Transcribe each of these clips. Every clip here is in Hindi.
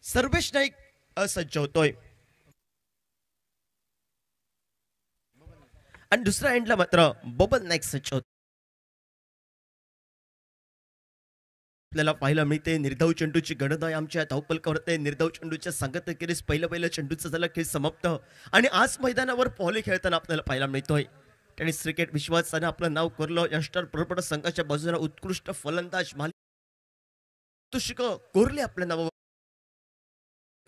सर्वेश नाईक असज्ज होतोय आणि दुसऱ्या एंडला मात्र बबल नाईक सज्ज होत. आपल्याला पाहायला मिळते निर्धाव चेंडूची गणना आमच्या धावपलकावर निर्धाव चेंडूच्या सांगत केलीस पहिल्या चेंडूचा झाला खेळ समाप्त आणि आज मैदानावर पॉली खेळताना आपल्याला पाहायला मिळतोय. टेनिस क्रिकेट विश्वासाने आपलं नाव करलं. यंगस्टर प्रबळ संघाच्या बाजूला उत्कृष्ट फलंदाज तुषिक कोरले आपल्या नावावर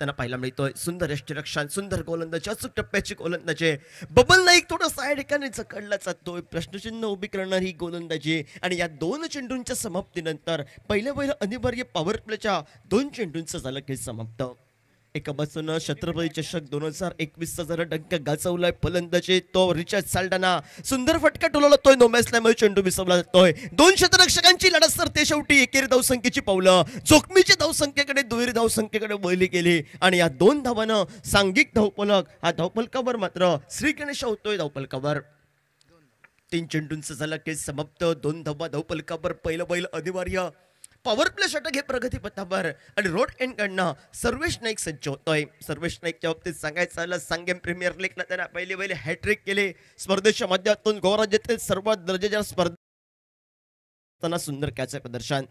त्यांना पाहायला मिळतोय. सुंदर यष्टिरक्षण, सुंदर गोलंदाजी, अचूक टप्प्याची गोलंदाजी. बबल नाईक थोडासा या ठिकाणी चकडला जातोय. प्रश्नचिन्ह उभी करणारी गोलंदाजी आणि या दोन चेंडूंच्या समाप्तीनंतर पहिल्या अनिवार्य पॉवर प्लेच्या 2 चेंडूंचं झालं खेळ समाप्त. एका बाजूनं छत्रपती चषक 2021चा जरा डंक गाजवलाय फलंदाजी तो रिचर्ड साल्डाना. सुंदर फटका टोलवतोय. नो मॅच मध्ये चेंडू विसवला जातोय. 2 क्षेत्ररक्षकांची लढत सरते. शेवटी एकेरी धावसंख्येची पावलं जोखमीच्या धावसंख्येकडे दुहेरी धावसंख्येकडे वळली गेली आणि या 2 धावानं सांघिक धावफलक हा धावफलकावर मात्र श्री गणेश होतोय. धावफलकावर 3 चेंडूंचं झाला खेळ समाप्त. 2 धावा धावफलकावर. पहिलं अनिवार्य पॉवर प्ले षटक हे प्रगतीपथावर आणि रोड एंड कडनं सर्वेश नाईक सज्ज होतोय. सर्वेश नाईकच्या बाबतीत सांगायचं झालं सांगेम प्रीमियर लीगला त्याला पहिले हॅट्रिक केले. स्पर्धेच्या माध्यमातून गोवा सर्वात दर्जेदार स्पर्धा सुंदर कॅच प्रदर्शन.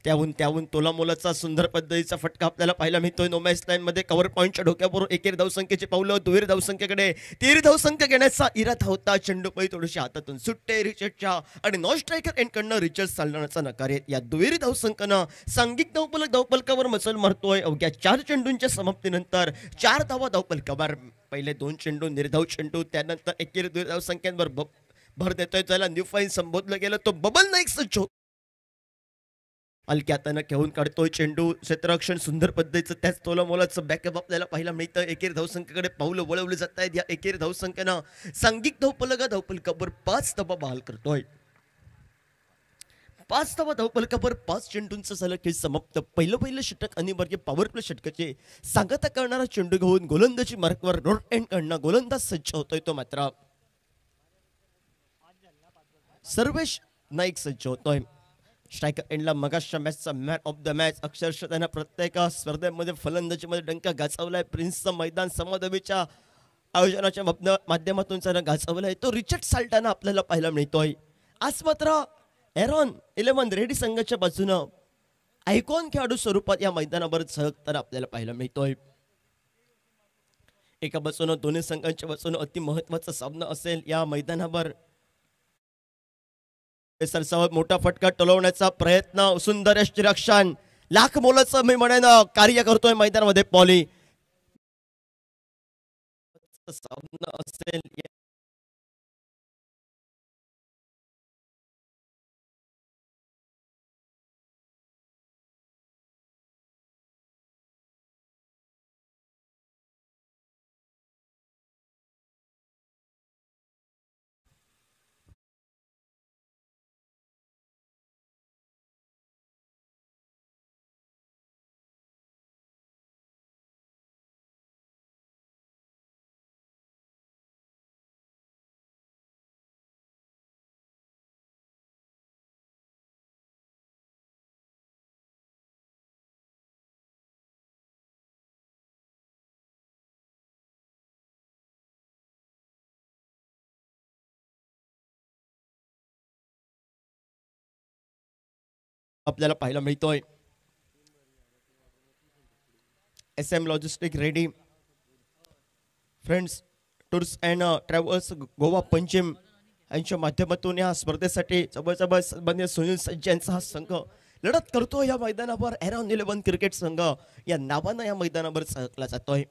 त्याहून तोला मोलाचा सुंदर पद्धतीचा फटका आपल्याला पाहायला मिळतोय. नो मॅच लाईन मध्ये कव्हर पॉईंटच्या डोक्याबरोबर एकेरी धावसंख्येची पावलं दुहेरी धावसंख्येकडे तिहेरी धावसंख्या घेण्याचा इरादा होता. चेंडू पै थोडीशी हातातून सुट्टे रिचर्डच्या आणि नॉन स्ट्रायकर एंडकडनं रिचर्ड चालण्याचा नकार येत. या दुहेरी धावसंख्येनं सांघिक धावपलकावर मचल मारतोय. अवघ्या 4 चेंडूंच्या समाप्तीनंतर 4 धावा धावपलकावर. पहिले 2 चेंडू निर्धाव चेंडू त्यानंतर एकेरी दुहेरी धावसंख्यांवर भर देतोय. त्याला न्यू फाईन संबोधलं गेलं. तो बबल नाईक सज्ज हलक्या हातानं घेऊन काढतोय चेंडू. क्षेत्ररक्षण सुंदर पद्धतीचं त्याच तोला मोलाचं बॅकअप आपल्याला पाहायला मिळतं. एकेरी धावसंख्येकडे पावलं वळवली जात आहेत. या एकेरी धावसंख्येनं सांघिक धावपलकावर 5 धावा बहाल करतोय. 5 धावा धावपलकावर 5 चेंडूंचं झालं खेळ समाप्त. पहिलं षटक अनिवार्य पॉवर प्ले षटकाचे सांगता करणारा चेंडू घेऊन गोलंदाजी मार्कवर रोड एंड कडनं गोलंदाज सज्ज होतोय. तो मात्र सर्वेश नाईक सज्ज होतोय. स्ट्रायकर एंडला मगाशच्या मॅचचा मॅन ऑफ द मॅच अक्षरशः त्यानं प्रत्येक स्पर्धेमध्ये फलंदाजीमध्ये डंका गाजवलाय. प्रिन्सचं मैदान समाधवीच्या आयोजनाच्या माध्यमातून त्यानं गाजवलाय. तो रिचर्ड साल्टाना आपल्याला पाहायला मिळतोय. आज मात्र एरॉन 11 रेडी संघाच्या बाजूनं आयकॉन खेळाडू स्वरूपात या मैदानावर झळकताना आपल्याला पाहायला मिळतोय. एका बाजूनं दोन्ही संघांच्या बाजूनं अति महत्वाचा सामना असेल या मैदानावर. मोठा फटका टोलवण्याचा प्रयत्न. सुंदर यष्टिरक्षण लाख मोलाचं मी म्हणेन कार्य करतोय मैदानामध्ये पॉली. सामना असेल आपल्याला पाहायला मिळतोय. SM logistic ready. Friends tours and travels Goa Panjim यांच्या माध्यमातून या स्पर्धेसाठी जबरदस्त सुनील सज्ज यांचा हा संघ लढत करतो. या मैदानावर एरॉन 11 क्रिकेट संघ या नावानं या मैदानावर चळकला जातोय.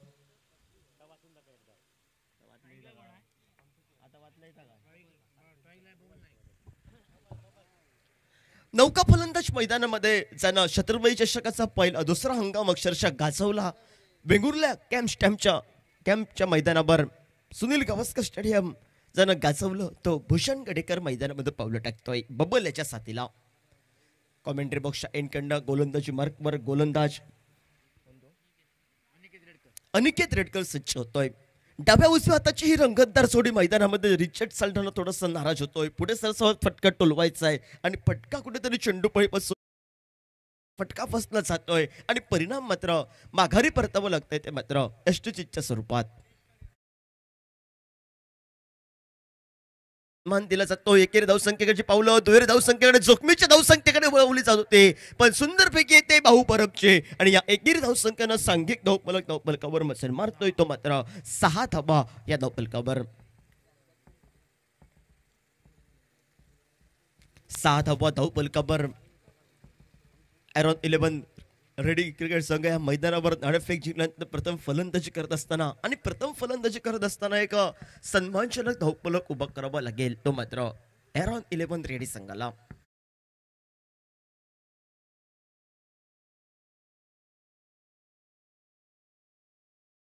नौका फलंदाज मैदानामध्ये ज्यानं छत्रपती चषकाचा पहिला दुसरा हंगाम अक्षरशः गाजवला. वेंगुर्ला कॅम्पच्या मैदानावर सुनील गावस्कर स्टेडियम ज्यानं गाजवलं तो भूषण गडेकर मैदानामध्ये पावलं टाकतोय बबल याच्या साथीला. कॉमेंट्री बॉक्सच्या एंडकडनं गोलंदाजी मार्कवर गोलंदाज अनिकेत रेडकर सज्ज होतोय. डाव्या उजव्या हाताची ही रंगतदार जोडी मैदानामध्ये रिचर्ड साल्टन थोडासा नाराज होतोय. पुढे सरसवत फटका टोलवायचा आहे आणि फटका कुठेतरी चेंडूपळीपासून फटका फसला जातोय आणि परिणाम मात्र माघारी परतावं लागतंय ते मात्र यष्टीच्या स्वरूपात. मान दिला जातो. एकेरी धावसंख्येकडची पावलं दुहेरी धावसंख्येकडे जोखमीच्या धावसंख्येकडे वळवली जात होते, पण सुंदरपैकी येते बाहू परबचे आणि या एकेरी धावसंख्येनं सांघिक धावफलकावर मचल मारतोय तो मात्र 6 धावा या धावफलकावर. 6 धावा धावफलकावर. एरॉन 11 रेडी क्रिकेट संघ या मैदानावर नाणेफेक जिंकल्यानंतर प्रथम फलंदाजी करत असताना आणि प्रथम फलंदाजी करत असताना एक सन्मानजनक धावफलक उभा करावा लागेल तो मात्र एरॉन 11 रेडी संघाला.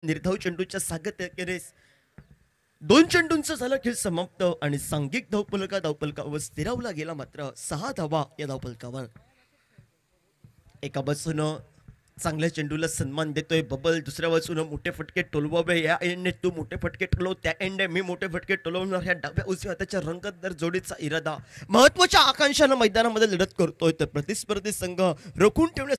निर्धाव चेंडूच्या सागत्याखेरीज 2 चेंडूंचा झाला खेळ समाप्त आणि सांघिक धावफलकावर स्थिरावला गेला मात्र 6 धावा या धावफलकावर. एका बाजूनं चांगल्या चेंडूला सन्मान देतोय बबल, दुसऱ्या बाजूनं मोठे फटके टोलवावे. या एंडने तू मोठे फटके टोलव, त्या एंडने मी मोठे फटके टोलवणार. ह्या डाव्या उजव्या हाताच्या रंगतदार जोडीचा इरादा महत्वाच्या आकांक्षानं मैदानामध्ये लढत करतोय तर प्रतिस्पर्धी संघ रोखून ठेवण्यास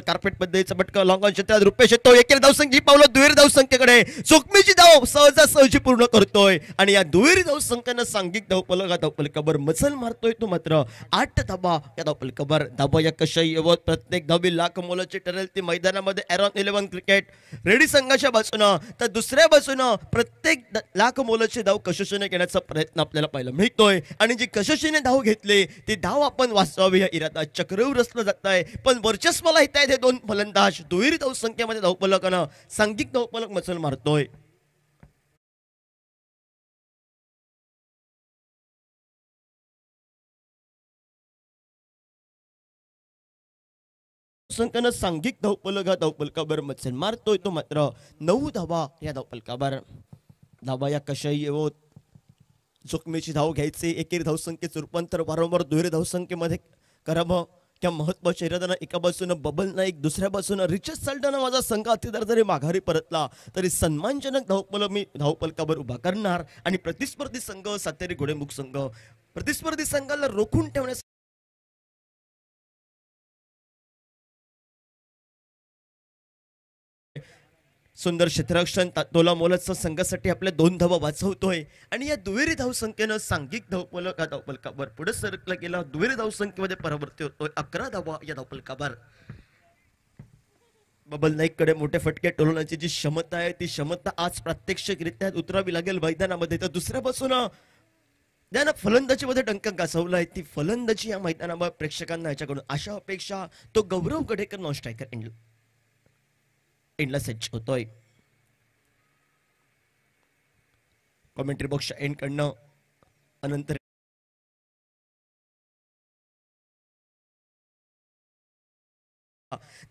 कार्पेट पद्धतीचा भटका लॉंग ऑन क्षेत्रात रुपेश येतो. एकेरी धावसंख्येची पावलं दुहेरी धावसंख्येकडे जोखमीची धाव सहजासहजी पूर्ण करतोय आणि या दुहेरी धावसंख्येनं सांघिक धावफलकावर मजल मारतोय तो मात्र 8 धावा या धावफलकावर. धावा या कशाही येवत प्रत्येक धावी लाख मोलाची ठरेल ती मैदानामध्ये एरॉन 11 क्रिकेट रेडी संघाच्या बाजूनं, तर दुसऱ्या बाजूनं प्रत्येक लाख मोलाची धाव कशोशीने घेण्याचा प्रयत्न आपल्याला पाहायला मिळतोय आणि जी कशोशीने धाव घेतली ती धाव आपण वाचवावी या इरादा चक्रवर रचलं जात आहे. पण वर्चस्वाला हे 2 फलंदाज दुहेरी धावसंख्येमध्ये धावफलकानं सांघिक धावफलक मचल मारतोय. संख्येनं सांघिक धावफलकावर मचल मारतोय तो मात्र 9 धावा या धावफलकावर. धावा या कशाही येवोत जोखमीची धाव घ्यायची. एकेरी धावसंख्येचं रूपांतर वारंवार दुहेरी धावसंख्येमध्ये करावं. त्या महत्वाच्या इराद्यानं एका बाजूनं बबल नाईक, दुसऱ्या बाजूनं रिचर्ड साल्टनं माझा संघ अतिदार जरी माघारी परतला तरी सन्मानजनक धावफलक मी धावफलकावर उभा करणार आणि प्रतिस्पर्धी संघ सातेरी घोडेमुख संघ प्रतिस्पर्धी संघाला रोखून ठेवण्यास सुंदर क्षेत्ररक्षण तोला मोलाचं संघासाठी आपल्या 2 धावा वाचवतोय आणि या दुहेरी धावसंख्येनं सांघिक धावफलकावर पुढे सरकला गेला. दुहेरी धावसंख्येमध्ये परावर्ती होतोय 11 धावा या धावफलकावर. बबल नाईककडे मोठे फटके टोलवण्याची जी क्षमता आहे ती क्षमता आज प्रात्यक्षिकरित्या उतरावी लागेल मैदानामध्ये. तर दुसऱ्या बाजूनं त्यानं फलंदाजीमध्ये डंका गाजवलाय ती फलंदाजी या मैदानावर प्रेक्षकांना याच्याकडून आशा अपेक्षा तो गौरव गडेकर नॉन स्ट्रायकर एंडला सज्ज होतोय. कॉमेंट्री बॉक्सच्या एंड कडनं अनंत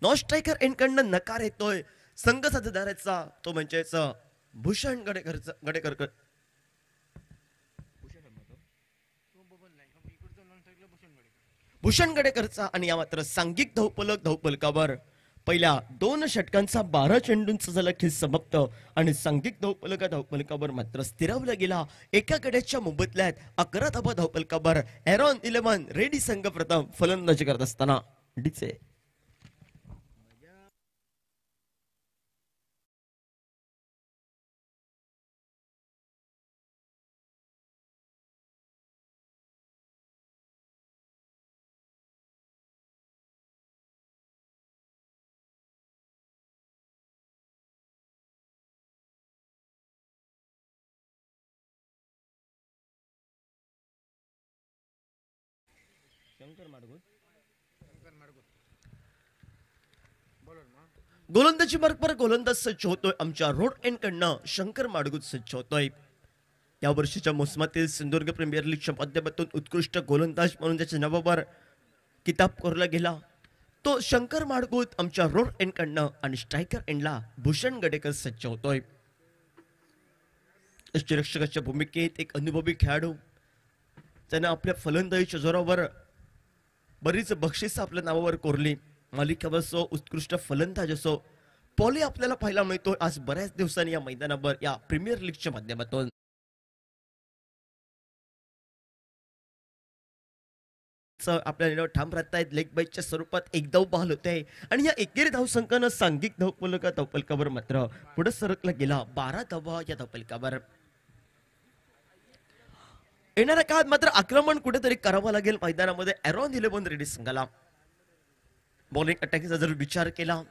नॉन स्ट्रायकर एंड कडनं नकार येतोय संघ साथीदाराचा तो म्हणजेच भूषण गडेकर भूषण गडेकरचा आणि या मात्र सांघिक धावफलकावर पहिल्या 2 षटकांचा 12 चेंडूंचा झाला खेळ समाप्त आणि सांघिक धावफलकावर मात्र स्थिरावला गेला. एका गड्याच्या मोबदल्यात 11 धावा धावफलकावर एरॉन 11 रेडी संघ प्रथम फलंदाजी करत असताना डीचे गोलंदाजी मार्ग पर गोलंदाज सज्ज होतोय. आमच्या रोड एंड कडनं शंकर माडगुज सज्ज होतोय. या वर्षीच्या मोसमातील सिंधुदुर्ग प्रीमियर लीगच्या माध्यमातून उत्कृष्ट गोलंदाज म्हणून त्याच्या नावावर किताब कोरला गेला तो शंकर माडगुज आमच्या रोड एंड कडनं आणि स्ट्रायकर एंडला भूषण गडेकर सज्ज होतोय. यष्टीरक्षकाच्या भूमिकेत एक अनुभवी खेळाडू त्यानं आपल्या फलंदाजीच्या जोरावर बरीच बक्षिसं आपल्या नावावर कोरली. मालिकावर असो उत्कृष्ट फलंदाज असो पॉली आपल्याला पाहायला मिळतोय आज बऱ्याच दिवसांनी या मैदानावर या प्रीमियर लीगच्या माध्यमातून. आपल्याला ठाम राहतायत लेग बाईच्या स्वरूपात एक धाव बहाल होते आणि या एकेरी धावसंख्येनं सांघिक धावफलकावर मात्र पुढे सरकला गेला 12 धावा या धावफलकावर. येणाऱ्या काळात मात्र आक्रमण कुठेतरी करावं लागेल मैदानामध्ये एरॉन 11 रेडी संघाला. बॉलिंग अटॅकचा जर विचार केला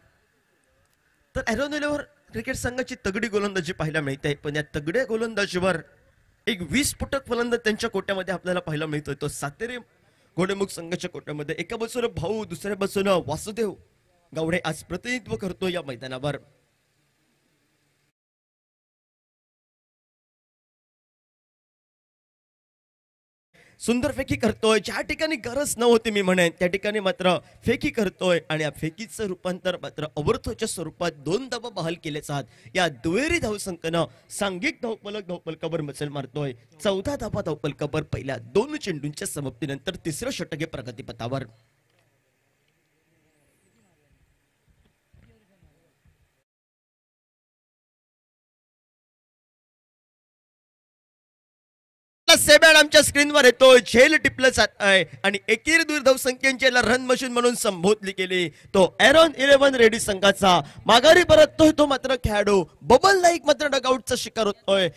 तर एरॉन 11 क्रिकेट संघाची तगडी गोलंदाजी पाहायला मिळते, पण या तगड्या गोलंदाजीवर एक 20 फुटक फलंदाज त्यांच्या कोट्यामध्ये आपल्याला पाहायला मिळतोय. तो सातेरी घोडेमुख संघाच्या कोट्यामध्ये एका बाजूला भाऊ दुसऱ्या बाजूला वासुदेव गावडे आज प्रतिनिधित्व करतो या मैदानावर. सुंदर फेकी करतोय, ज्या ठिकाणी गरज नव्हती मी म्हणेन त्या ठिकाणी मात्र फेकी करतोय आणि या फेकीचं रूपांतर मात्र अवर्थच्या स्वरूपात 2 धावा बहाल केल्याचा या दुहेरी धावसंख्येनं सांघिक धावफलकावर मचल मारतोय. 14 धावा धावफलकावर पहिल्या 2 चेंडूंच्या समाप्तीनंतर तिसरं षटक हे प्रगतीपथावर. सेबॅड आमच्या स्क्रीनवर येतोय, झेल टिपलं जात आहे आणि एकेरी दूरधाव संख्येची रन मशीन म्हणून संबोधली गेली. तो एरॉन 11 रेडी संघाचा माघारी परततोय तो मात्र खेळाडू बबल नाईक मात्र डगआउटचा शिकार होतोय.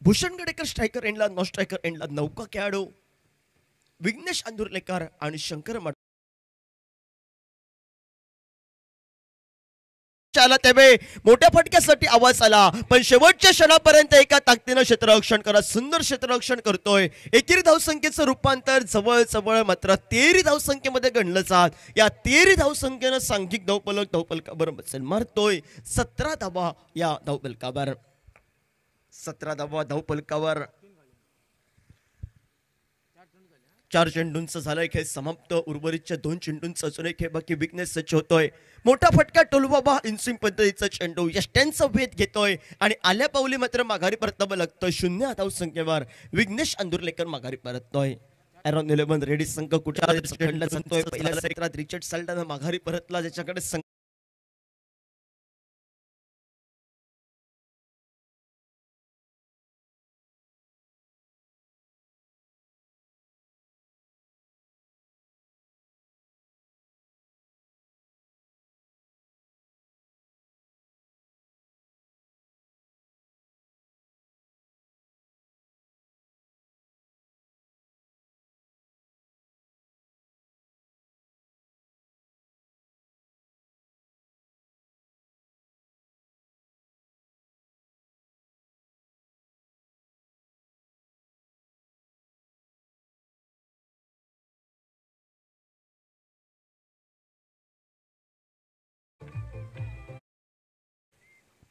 भूषण गडेकर स्ट्रायकर एंडला, नॉन स्ट्रायकर एंडला नौका खेळाडू विघ्नेश अंदुरलेकर आणि शंकर त्यावेळी मोठ्या फटक्यासाठी आवाज आला, पण शेवटच्या क्षणापर्यंत एका ताकदीनं क्षेत्ररक्षण करत सुंदर क्षेत्ररक्षण करतोय. एकेरी धावसंख्येचं रूपांतर जवळ मात्र 13 धावसंख्येमध्ये गणलं जात. या 13 धावसंख्येनं सांघिक धावफलकावर मचल मारतोय. 17 धावा या धावफलकावर. 17 धावा धावफलकावर. 4 चेंडूंचं झालंय खेळ समाप्त. उर्वरितच्या 2 चेंडूंचा अजून एक खेळ बाकी. विघ्नेश सज्ज होतोय. मोठा फटका टोलबाबा इन्सिंग पद्धतीचा चेंडू यष्ट्यांचा वेध घेतोय आणि आल्या पावली मात्र माघारी परतावं लागतं. 0 धावसंख्येवर विघ्नेश अंदुरलेकर माघारी परततोय. एरॉन 11 रेडी संघ कुठे जातोय. पहिल्या सत्रात रिचर्ड साल्टानं माघारी परतला, ज्याच्याकडे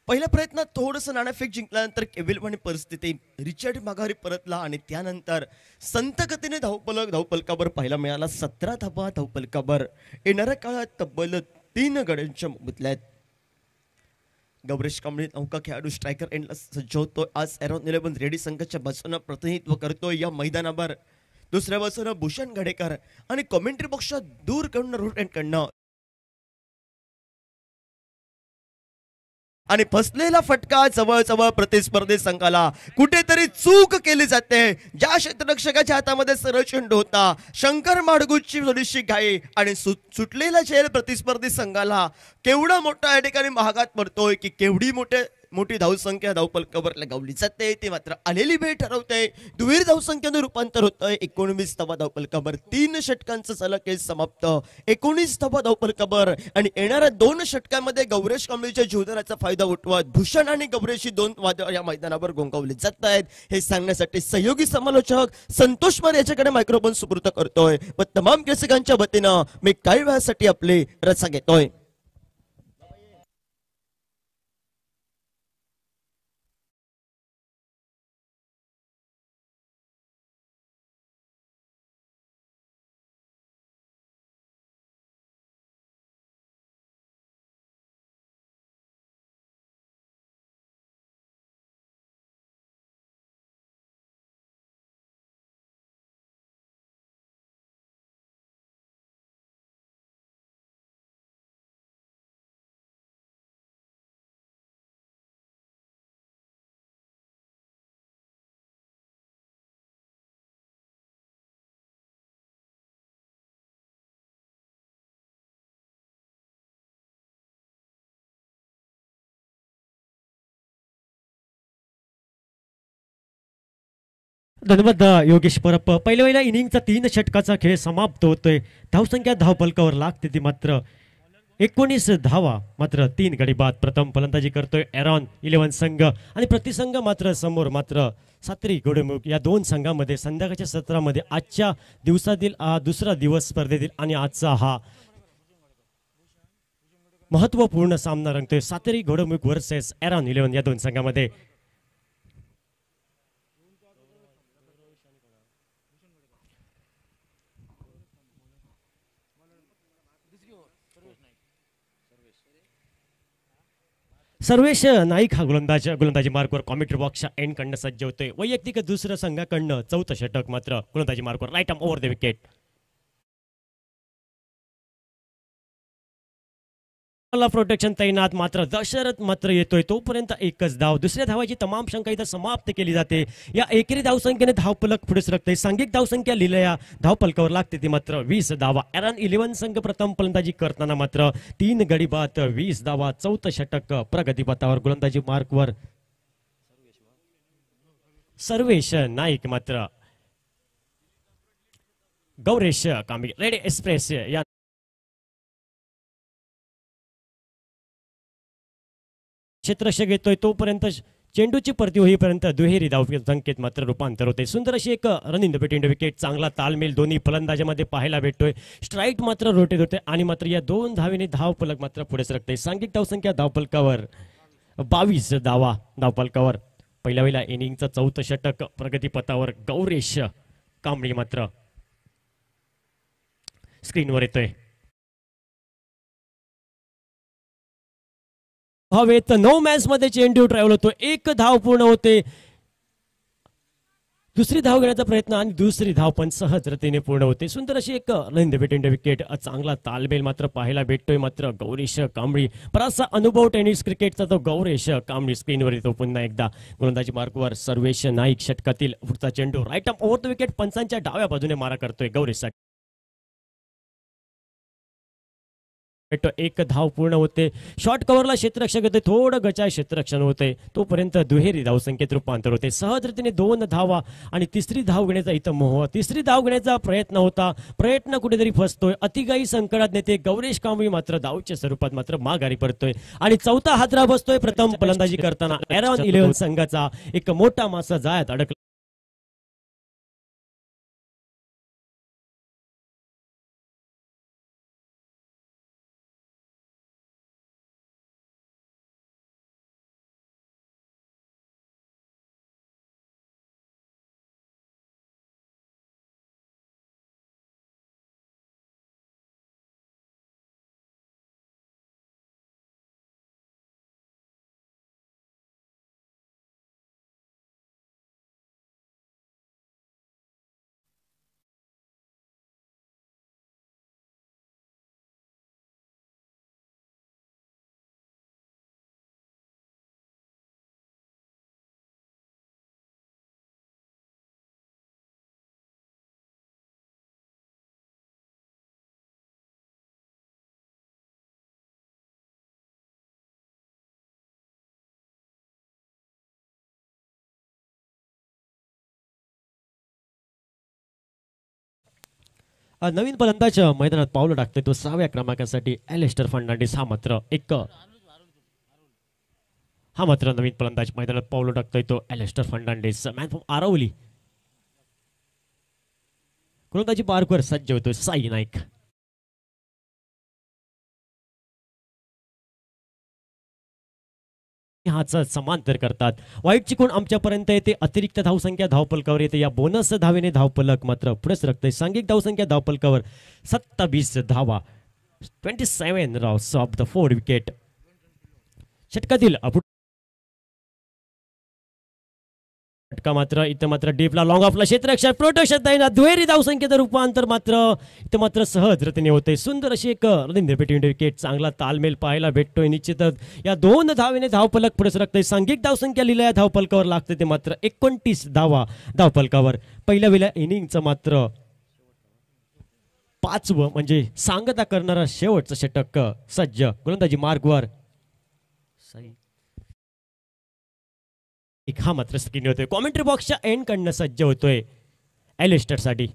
पहिल्या प्रयत्नात थोडंसं नाणेफेक जिंकल्यानंतर केविलवाणी परिस्थिती रिचर्ड माघारी परतला आणि त्यानंतर संत गतीने धावफलकावर पाहायला मिळाला. 17 धावा धावफलकावर. येणाऱ्या काळात तब्बल 3 गड्यांच्या मुबतल्यात. गौरेश कांबळे नौका खेळाडू स्ट्रायकर एंडला सज्ज होतोय. आज एरॉन 11 रेडी संघाच्या बाजूनं प्रतिनिधित्व करतोय या मैदानावर. दुसऱ्या बाजूनं भूषण गडेकर आणि कॉमेंट्री बॉक्सच्या दूर कडनं रूट एंड कडनं आणि फसलेला फटका जवळ प्रतिस्पर्धी संघाला. कुठेतरी चूक केली जाते. ज्या क्षेत्ररक्षकाच्या हातामध्ये सरळ चेंडू होता, शंकर माडगूची थोडीशी घाई आणि सुटलेला झेल प्रतिस्पर्धी संघाला केवढा मोठा या ठिकाणी महागात पडतोय की केवढी मोठे मोठी धावसंख्या धावपलकावर लगावली जाते ती मात्र आलेली वेळ ठरवते. दुहेरी धावसंख्येनं रूपांतर होतंय. 19 धावा धावपलकावर 3 षटकांचं सलग खेळ समाप्त. 19 धावा धावपलकावर आणि येणाऱ्या 2 षटकांमध्ये गौरेश कांबळीच्या जीवदानाचा फायदा उठवत भूषण आणि गौरेश ही 2 वादळ या मैदानावर गोंगावले जात आहेत. हे सांगण्यासाठी सहयोगी समालोचक संतोष मार याच्याकडे मायक्रोफोन सुपूर्द करतोय व तमाम रसिकांच्या वतीनं मी काही वेळासाठी आपले रचा घेतोय. धन्यवाद योगेश परब. पहिल्या इनिंगचा 3 षटकाचा खेळ समाप्त होतोय. धावसंख्या धावपलकावर लागते ती मात्र 19 धावा मात्र 3 गडी बाद. प्रथम फलंदाजी करतोय एरॉन 11 संघ आणि प्रतिसंघ मात्र समोर मात्र सातरी घोडेमुख या 2 संघांमध्ये संध्याकाळच्या सत्रामध्ये आजच्या दिवसातील दुसरा दिवस स्पर्धेतील आणि आजचा हा महत्वपूर्ण सामना रंगतोय. सातरी घोडेमुख वर्सेस एरॉन 11 या 2 संघांमध्ये. सर्वेश नाईक हा गोलंदाजी मार्कवर कॉमेंट्री बॉक्सच्या एंड कडनं सज्ज होतोय. वैयक्तिक दुसऱ्या संघाकडनं 4थं षटक मात्र गोलंदाजी मार्कवर right arm over the wicket. Protection तैनात मात्र दशरथ मात्र येतोय तोपर्यंत एकच धाव. दुसऱ्या धावाची तमाम शंका इथं समाप्त केली जाते. या एकेरी धावसंख्येने धावपलक पुढे सरकते. सांघिक धावसंख्या लिहिल्या धावपलकावर लागते ती मात्र 20 धावा. एरॉन 11 संघ प्रथम फलंदाजी करताना मात्र 3 गडी बाद 20 धावा. 4थं षटक प्रगतीपथावर गोलंदाजी मार्कवर सर्वेश नाईक मात्र गौरेश कांबळे रेड एक्सप्रेस या क्षेत्ररक्षक येतोय तोपर्यंत चेंडूची परती होईपर्यंत दुहेरी धाव संकेत मात्र रूपांतर होते. सुंदर अशी एक run in the between the wicket. चांगला तालमेल दोन्ही फलंदाजामध्ये पाहायला भेटतोय. स्ट्राईक मात्र रोटेट होते आणि मात्र या 2 धावेने धावफलक मात्र पुढे सरकते. सांघिक धावसंख्या धावफलकावर 22 धावा धावफलकावर. पहिल्या इनिंगचं 4थं षटक प्रगतीपथावर गौरेश कांबळे मात्र स्क्रीनवर येतोय. हवेत 9 मॅच मध्ये चेंडू ट्रॅव्हल होतो. 1 धाव पूर्ण होते. दुसरी धाव घेण्याचा प्रयत्न आणि दुसरी धाव पण सहजतेने पूर्ण होते. सुंदर अशी एक रन बिटवीन द विकेट. चांगला तालमेल मात्र पाहायला भेटतोय मात्र गौरेश कांबळे. बराचसा अनुभव टेनिस क्रिकेटचा तो गौरेश कांबळे स्क्रीनवर येतो पुन्हा एकदा. गोलंदाजी मार्कवर सर्वेश नाईक षटकातील पुढचा चेंडू right arm over the wicket. पंचांच्या डाव्या बाजूने मारा करतोय गौरेश. 1 धाव पूर्ण होते. शॉर्ट कव्हरला क्षेत्ररक्षक येते. थोडं गचाळ क्षेत्ररक्षण होते तोपर्यंत दुहेरी धावसंख्येत रूपांतर होते. सहजरीतीने 2 धावा आणि तिसरी धाव घेण्याचा इथं मोह. तिसरी धाव घेण्याचा प्रयत्न होता. प्रयत्न कुठेतरी फसतोय. अतिगाई संकटात नेते गौरेश कांबळे मात्र धावच्या स्वरूपात मात्र माघारी पडतोय आणि 4था हादरा बसतोय. प्रथम फलंदाजी करताना एरॉन 11 संघाचा एक मोठा मासा जाळ्यात अडकला. नवीन फलंदाज मैदानात पावलं टाकतोय तो 6व्या क्रमांकासाठी एलेस्टर फर्नांडिस हा मात्र नवीन फलंदाज मैदानात पावलं टाकतोय तो एलेस्टर फर्नांडिस मॅन फ्रॉम आरावली. गोलंदाजी मार्कवर सज्ज होतोय साई नाईक. हाचा समांतर करतात. वाईट चिकून आमच्यापर्यंत येते. अतिरिक्त धावसंख्या धावपलकावर येते. या बोनस धावेने धावपलक मात्र पुढे सरकते. सांघिक धावसंख्या धावपलकावर 27 धावा. 27 रन्स ऑफ द 4 विकेट. षटकातील षटका मात्र इथं मात्र डीपला लॉंग ऑफला क्षेत्ररक्षक प्रोटेक्शन देईना. दुहेरी धावसंख्येचं रूपांतर मात्र इथं मात्र सहज रीतीने होते. सुंदर अशी एक रनिंग विकेट. चांगला तालमेल पाहायला भेटतोय. निश्चितच या 2 धावेने धावपलक पुढे सरकते. सांघिक धावसंख्या लिहिल्या धावपलकावर लागते ते मात्र 29 धावा धावपलकावर. पहिल्या इनिंगचं मात्र 5वं म्हणजे सांगता करणारा शेवटचं षटक सज्ज. गोलंदाजी मार्गवर हा मात्र स्क्रीन होतोय. कॉमेंट्री बॉक्सच्या एंड कडनं सज्ज होतोय एलिस्टर साठी.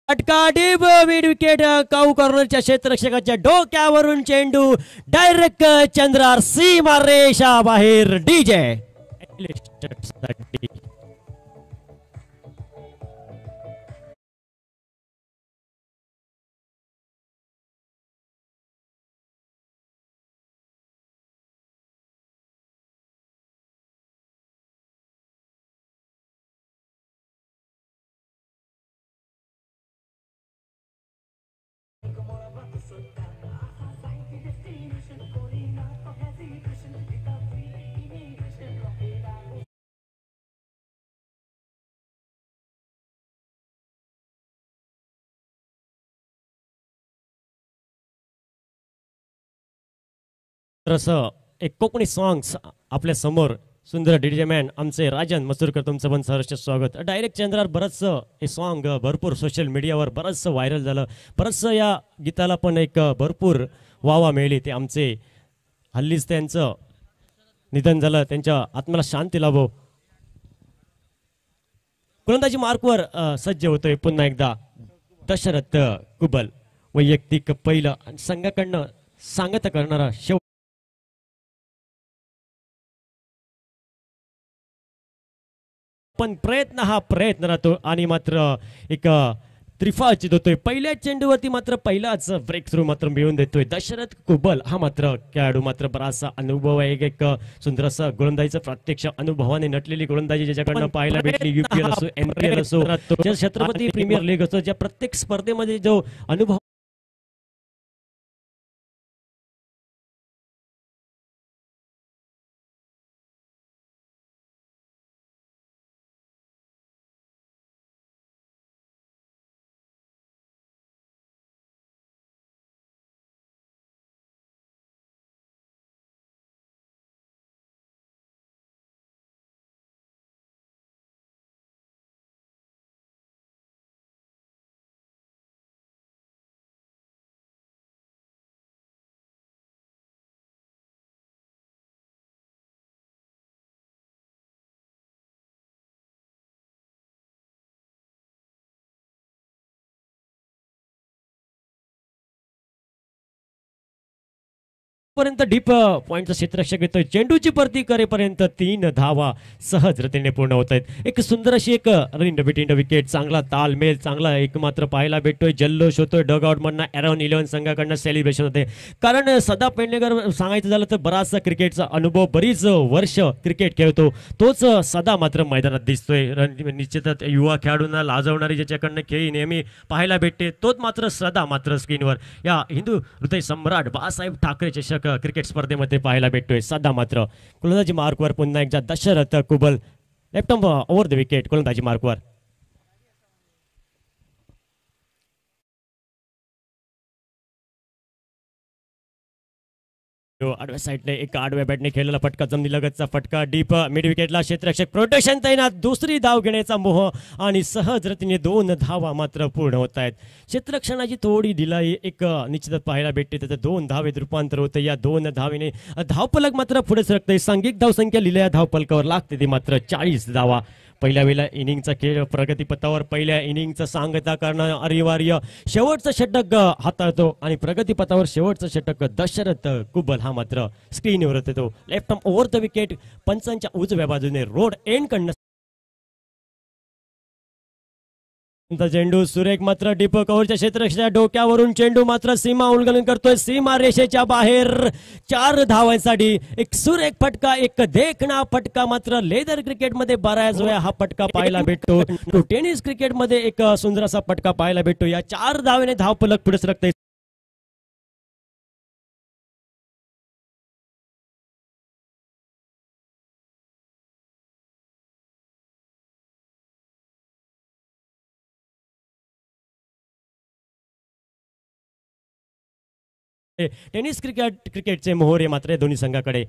अटकाडीब मिड विकेट. काऊ कॉर्नरच्या क्षेत्ररक्षकाच्या डोक्यावरून चेंडू डायरेक्ट चंद्रार सीमा रेषा बाहेर. डीजे एलिस्टर साठी असं एक कोकणी सॉंग्स आपल्या समोर. सुंदर डीजे मॅन आमचे राजन मसूरकर तुमचं पण सहर्ष स्वागत. डायरेक्ट चंद्रार बरंचसं हे सॉन्ग भरपूर सोशल मीडियावर बरंचसं व्हायरल झालं. बरंचसं या गीताला पण एक भरपूर वावा मिळाली. ते आमचे हल्लीच त्यांचं निधन झालं. त्यांच्या आत्म्याला शांती लाभो. गोलंदाजी मार्कवर सज्ज होतोय पुन्हा एकदा दशरथ कुबल. वैयक्तिक पहिलं संघाकडनं सांगता करणारा शेवट. पण प्रयत्न हा प्रयत्न राहतो आणि मात्र एक त्रिफाचित होतोय. पहिल्या चेंडूवरती मात्र पहिलाच ब्रेक थ्रू मात्र मिळवून देतोय दशरथ कुबल. हा मात्र खेळाडू मात्र बराचसा अनुभव आहे. एक सुंदर असा गोलंदाजीचा प्रत्यक्ष अनुभवाने नटलेली गोलंदाजी ज्याच्याकडनं पाहायला भेटली. UPL असो MPL असो छत्रपती प्रीमियर लीग असो ज्या प्रत्येक स्पर्धेमध्ये जो अनुभव पर्यंत डीप पॉइंटचा क्षेत्ररक्षक येतोय. चेंडूची परती करेपर्यंत 3 धावा सहज रीतीने पूर्ण होत आहेत. एक सुंदर अशी एक रनिंग बिटवीन द विकेट. चांगला तालमेल चांगला एक मात्र पाहायला भेटतोय. जल्लोष होतोय डगआउट मधनं. अराउंड 11 संघाकडनं सेलिब्रेशन होते. कारण सदा पेडणेकर सांगायचं झालं तर बराचसा क्रिकेटचा अनुभव बरीच वर्ष क्रिकेट खेळतो. तोच सदा मात्र मैदानात दिसतोय. निश्चितच युवा खेळाडूंना लाजवणारी ज्याच्याकडनं खेळी नेहमी पाहायला भेटते तोच मात्र सदा मात्र स्क्रीनवर या हिंदू हृदय सम्राट बाळासाहेब ठाकरे चषक क्रिकेट स्पर्धेमध्ये पाहायला भेटतोय सदा मात्र. गोलंदाजी मार्कवर पुन्हा एकदा Dashrath Kubal. Left over the wicket गोलंदाजी मार्कवर. तो आडव्या साईडने एक आडव्या बॅटने खेळलेला फटका जमिनीलगतचा फटका डीप मिड विकेटला क्षेत्ररक्षक प्रोटेक्शन तैनात दुसरी धाव घेण्याचा मोह आणि सहज रीतीने 2 धावा मात्र पूर्ण होत आहेत. क्षेत्ररक्षणाची थोडी ढिलाई एक निश्चितच पाहायला भेटते. त्याचं 2 धावेत रूपांतर होतं. या 2 धावेने धावफलक मात्र पुढे सरकते. सांघिक धावसंख्या लिहिलेल्या धावफलकावर लागते ती मात्र 40 धावा. पहिल्या वेळेला इनिंगचा खेळ प्रगतीपथावर पहिल्या इनिंगचा सांगता करणं अनिवार्य. शेवटचं षटक हाताळतो आणि प्रगतीपथावर शेवटचं षटक दशरथ कुबल हा मात्र स्क्रीनवर येतो. Left arm over the wicket. पंचांच्या उजव्या बाजूने रोड एंड कडनं चेंडू सुरेख मात्र डीप कव्हरच्या क्षेत्ररक्षकाच्या डोक्यावरून चेंडू मात्र सीमा उल्लंघन करतोय. सीमा रेषेच्या बाहेर 4 धावांसाठी एक सुरेख फटका, एक देखणा फटका. मात्र लेदर क्रिकेटमध्ये बऱ्याच वेळा हा फटका पाहायला भेटतो. तो टेनिस क्रिकेटमध्ये एक सुंदर असा फटका पाहायला भेटतो. या 4 धावेने धावफलक पुढे सरकते. टेनिस क्रिकेटचे मोहरे मात्र या दोन्ही संघाकडे.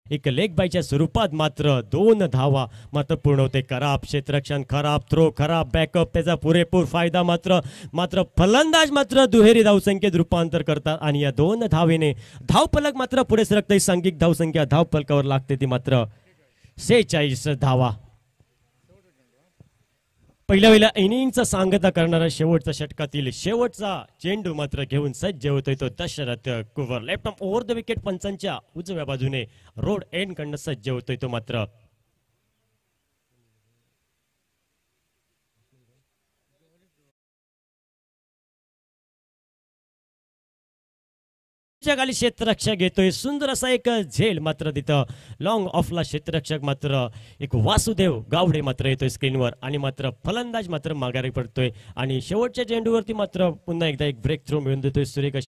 एक लेग बायच्या स्वरूपात मात्र 2 धावा मात्र पूर्ण होते. खराब क्षेत्ररक्षण, खराब थ्रो, खराब बॅकअप, त्याचा पुरेपूर फायदा मात्र फलंदाज मात्र दुहेरी धावसंख्येत रूपांतर करतात आणि या 2 धावेने धावफलक मात्र पुढे सरकते. सांघिक धावसंख्या धावफलकावर लागते ती मात्र 46 धावा. पहिल्या वेळेला इनिंगचा सांगता करणारा शेवटच्या षटकातील शेवटचा चेंडू मात्र घेऊन सज्ज होतोय तो Dashrath Kuwar. Left arm over the wicket. पंचांच्या उजव्या बाजूने रोड एंड कडनं सज्ज होतोय तो मात्र. खाली क्षेत्ररक्षक घेतोय. सुंदर असा एक झेल मात्र तिथं लॉंग ऑफला क्षेत्ररक्षक मात्र एक वासुदेव गावडे मात्र येतोय स्क्रीनवर आणि मात्र फलंदाज मात्र माघारी पडतोय आणि शेवटच्या चेंडूवरती मात्र पुन्हा एकदा एक ब्रेक थ्रो मिळवून देतोय सुरेख.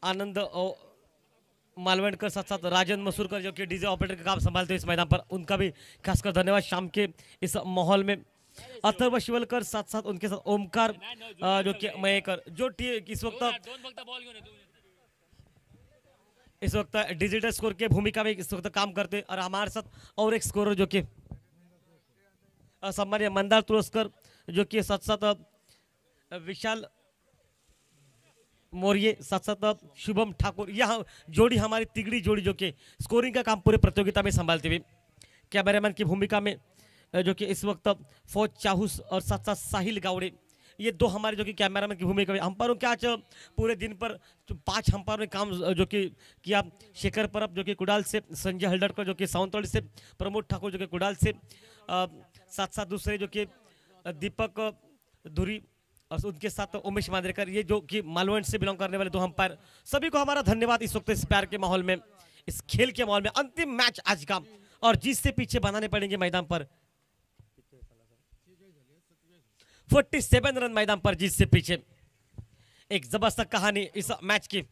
आनंद मालवणकर साथ साथ राजन मसूरकर जो कि डीजे ऑपरेटर का काम संभालते हैं इस मैदान पर, उनका भी खासकर धन्यवाद. शाम के इस माहौल में अथर्व शिवलकर, साथ साथ उनके साथ ओमकार जो कि मयेकर, जो इस वक्त डिजिटल स्कोर के भूमिका में इस वक्त काम करते हैं। और हमारे साथ और एक स्कोरर जो कि सम्मान्य मंदार तुरस्कर, जो कि साथ साथ विशाल मौर्य, साथ साथ शुभम ठाकुर, यह जोड़ी हमारी तिगड़ी जोड़ी जो कि स्कोरिंग का काम पूरे प्रतियोगिता में संभालते हुए। कैमरामैन की भूमिका में जो कि इस वक्त फौज चाहूस और साथ साथ साहिल गावड़े, ये दो हमारे जो कि कैमरामैन की भूमिका में। अंपायरों के आज पूरे दिन पर 5 अंपायरों ने काम जो कि किया। शेखर परब जो कि कुडाल से, संजय हल्दरकर जो कि सावंतवाड़ी से, प्रमोद ठाकुर जो कि कुडाल से, साथ साथ दूसरे जो कि दीपक धुरी और उनके साथ उमेश मांद्रेकर, ये जो कि मालवण से बिलोंग करने वाले 2 अंपायर। सभी को हमारा धन्यवाद इस वक्त इस प्यार के माहौल में, इस खेल के माहौल में। अंतिम मैच आज का, और जीत से पीछे बनाने पड़ेंगे मैदान पर 47 रन मैदान पर जीत से पीछे। एक जबरदस्त कहानी इस मैच की।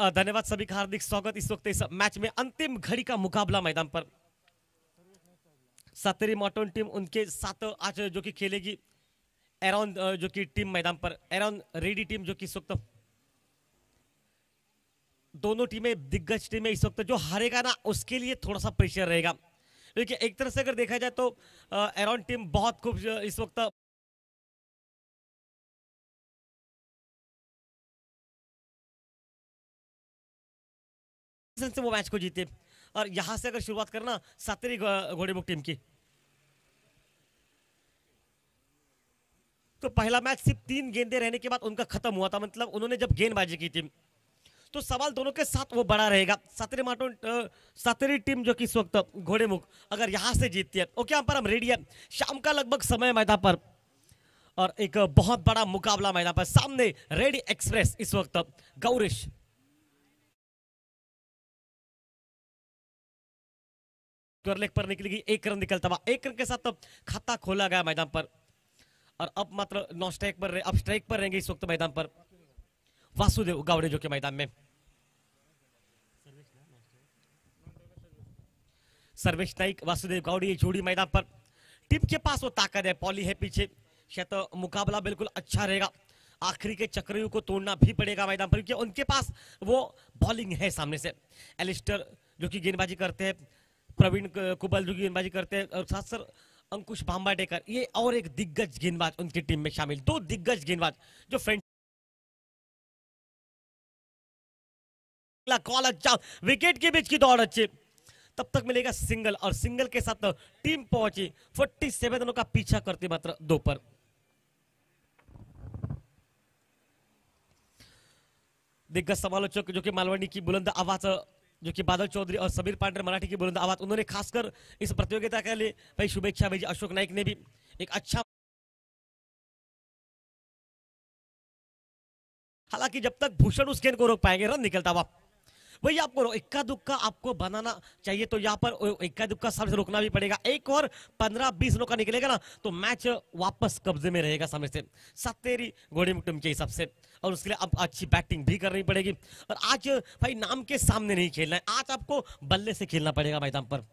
धन्यवाद सभी का, हार्दिक स्वागत इस वक्त इस मैच में। अंतिम घड़ी का मुकाबला मैदान पर सातेरी मॉटन टीम उनके साथ आज जो कि खेलेगी एरॉन जो कि टीम मैदान पर, एरॉन रेडी टीम जो कि इस वक्त, दोनों टीमें दिग्गज टीमें। इस वक्त जो हारेगा ना उसके लिए थोड़ा सा प्रेशर रहेगा, क्योंकि एक तरह से अगर देखा जाए तो एरॉन टीम बहुत खूब इस वक्त से वो मैच को जीते। और यहां से अगर शुरुआत करना सातेरी घोड़ेमुख टीम की, तो पहला मैच सिर्फ 3 गेंदे रहने के बाद उनका खत्म हुआ था। मतलब उन्होंने जब गेंदबाजी की थी, तो सवाल दोनों के साथ वो बड़ा रहेगा। सातेरी टीम जो कि इस वक्त घोड़ेमुख अगर यहां से जीतती है, ओके हम पर हम रेडी है। शाम का लगभग समय मैदान पर, और एक बहुत बड़ा मुकाबला मैदान पर। सामने रेडी एक्सप्रेस इस वक्त गौरीश लेग पर निकलेगी, 1 रन निकलता हुआ, 1 रन के साथ खाता खोला गया मैदान पर। और अब मात्र नॉन स्ट्राइक पर अब स्ट्राइक पर रहेंगे इस वक्त मैदान पर वासुदेव गावड़े जो के मैदान में। सर्वेश नाइक, वासुदेव गावड़े, ये जोड़ी मैदान पर। टीम के पास वो ताकत है, पॉली है पीछे, शायद मुकाबला बिल्कुल अच्छा रहेगा। आखिरी के चक्रियों को तोड़ना भी पड़ेगा मैदान पर, क्योंकि उनके पास वो बॉलिंग है सामने से। एलिस्टर जो कि गेंदबाजी करते हैं, प्रवीण कुबल जो गेंदबाजी करते हैं, और साथ सर अंकुश भांबाटेकर, ये और एक दिग्गज गेंदबाज उनकी टीम में शामिल। 2 दिग्गज गेंदबाज जो फ्रेंड कॉल अच्छा, विकेट के बीच की दौड़ अच्छी, तब तक मिलेगा सिंगल, और सिंगल के साथ टीम पहुंची 47 रनों का पीछा करते मात्र 2 पर। दिग्गज समालोचक जो कि मालवणी की बुलंद आवाज जो कि बादल चौधरी और समीर पांडे मराठी की बुलंद आवाज, उन्होंने खासकर इस प्रतियोगिता के लिए भाई शुभेच्छा भेजी। अशोक नाइक ने भी एक अच्छा, हालांकि जब तक भूषण उस गेंद को रोक पाएंगे रन निकलता हुआ, वही आपको इक्का दुक्का आपको बनाना चाहिए, तो यहाँ पर इक्का दुक्का सामने से रोकना भी पड़ेगा। एक और 15-20 रनों का निकलेगा ना, तो मैच वापस कब्जे में रहेगा सामने से सातेरी घोड़ेमुख टीम के हिसाब से। और उसके लिए अब अच्छी बैटिंग भी करनी पड़ेगी। और आज भाई नाम के सामने नहीं खेलना है, आज आपको बल्ले से खेलना पड़ेगा मैदान पर।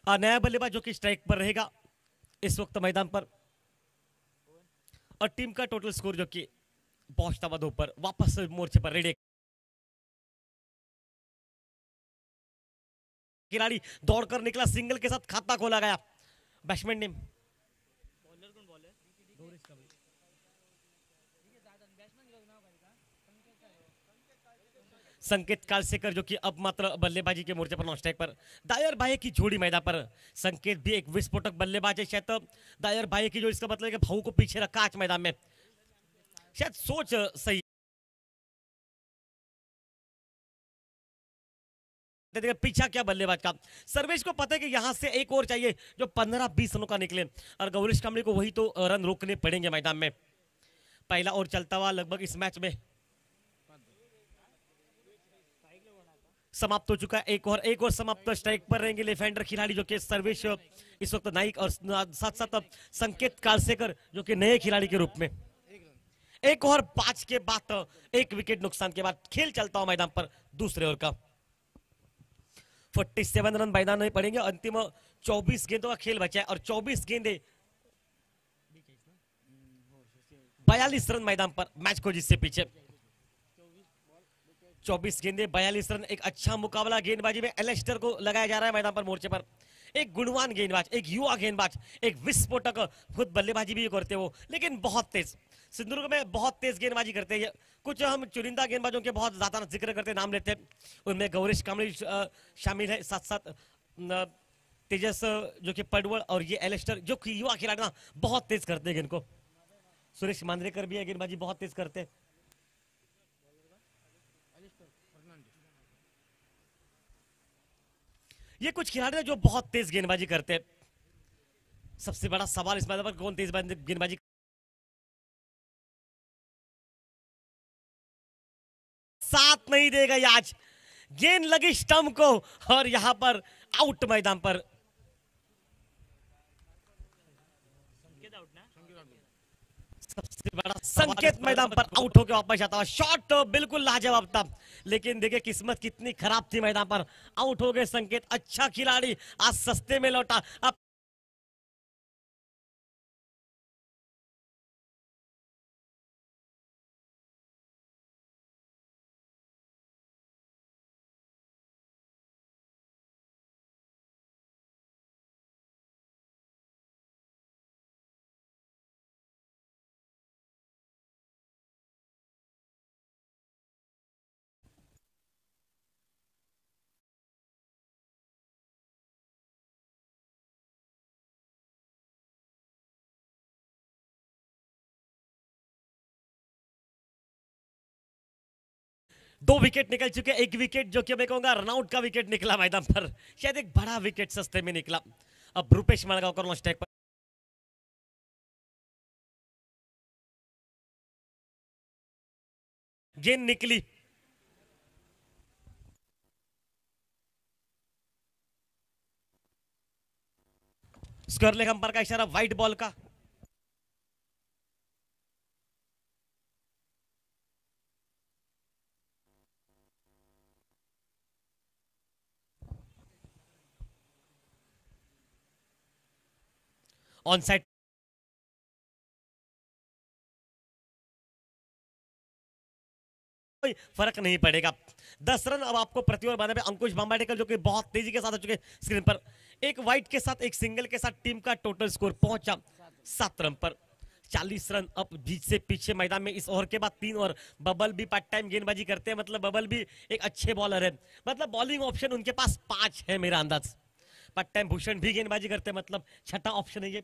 नया बल्लेबाज जो कि स्ट्राइक पर रहेगा इस वक्त मैदान पर, और टीम का टोटल स्कोर जो कि पहुंचता हुआ ऊपर वापस मोर्चे पर रेडी। खिलाड़ी दौड़कर निकला, सिंगल के साथ खाता खोला गया बैट्समैन ने। संकेत कालसेकर जो कि अब मात्र बल्लेबाजी के मोर्चे पर नॉन स्ट्राइक पर। दायर भाई की जोड़ी मैदान पर, संकेत भी एक विस्फोटक बल्लेबाज है शायद। दायर भाई की जो, इसका मतलब है कि भाऊ को पीछे रखा आज मैदान में, शायद सोच सही। पीछा क्या बल्लेबाज का, सर्वेश को पता है कि यहां से एक और चाहिए जो 15-20 रनों का निकले, और गौरीश कामले को वही तो रन रोकने पड़ेंगे मैदान में। पहला और चलता हुआ लगभग इस मैच में समाप्त हो चुका है। एक और समाप्त समाप्त पर रहेंगे लेफ्ट खिलाड़ी जो कि सर्वेश इस वक्त नाइक, और साथ साथ संकेत कालसेकर जो कि नए खिलाड़ी के रूप में। एक और 5 के बाद, एक विकेट नुकसान के बाद खेल चलता हुआ मैदान पर दूसरे ओवर का 47 रन मैदान में पड़ेंगे। अंतिम 24 गेंदों का खेल बचा है, और 24 गेंदे 42 रन मैदान पर मैच को जिससे पीछे। 24 गेंदे 42 रन, एक अच्छा मुकाबला गेंदबाजी में एलेस्टर को लगाया जा रहा है मैदान पर मोर्चे पर। एक गुणवान गेंदबाज, एक युवा गेंदबाज, एक विस्फोटक, खुद बल्लेबाजी भी करते हो लेकिन बहुत तेज। सिंधुदुर्ग में बहुत तेज गेंदबाजी करते हैं। कुछ हम चुनिंदा गेंदबाजों के बहुत ज्यादा जिक्र करते नाम लेते हैं, उनमें गौरीश कामले शामिल है, साथ साथ तेजस जो कि पडवल, और ये एलेस्टर जो कि युवा खिलाड़ी ना बहुत तेज करते हैं गेंद को। सुरेश मांद्रेकर भी है, गेंदबाजी बहुत तेज करते हैं। ये कुछ खिलाड़ी हैं जो बहुत तेज गेंदबाजी करते हैं। सबसे बड़ा सवाल इस मैदान पर कौन तेज गेंदबाजी साथ नहीं देगा। आज गेंद लगी स्टंप को, और यहां पर आउट मैदान पर। सबसे बड़ा संकेत मैदान पर आउट होकर वापस जाता हुआ। शॉट तो बिल्कुल लाजवाब था, लेकिन देखिए किस्मत कितनी खराब थी, मैदान पर आउट हो गए संकेत। अच्छा खिलाड़ी आज सस्ते में लौटा। अब दो विकेट निकल चुके, एक विकेट जो कि मैं कहूंगा रनआउट का विकेट निकला मैदान पर, शायद एक बड़ा विकेट सस्ते में निकला। अब रूपेश मड़गांवकर लॉन्च टैग पर, गेंद निकली, स्क्वायर लेग अंपायर का इशारा व्हाइट बॉल का। ऑन साइड कोई फर्क नहीं पड़ेगा। 10 रन अब आपको प्रति ओवर बनाने पे अंकुश बांबाडेकर जो कि बहुत तेजी के साथ आ चुके स्क्रीन पर। एक वाइट के साथ, एक सिंगल के साथ टीम का टोटल स्कोर पहुंचा 7 रन पर। 40 रन अब बीच से पीछे मैदान में इस ओवर के बाद 3 और बबल भी पार्ट टाइम गेंदबाजी करते हैं, मतलब बबल भी एक अच्छे बॉलर है, मतलब बॉलिंग ऑप्शन उनके पास 5 है मेरा अंदाज। पार्ट टाइम भूषण भी गेंदबाजी करते हैं, मतलब छठा ऑप्शन है ये।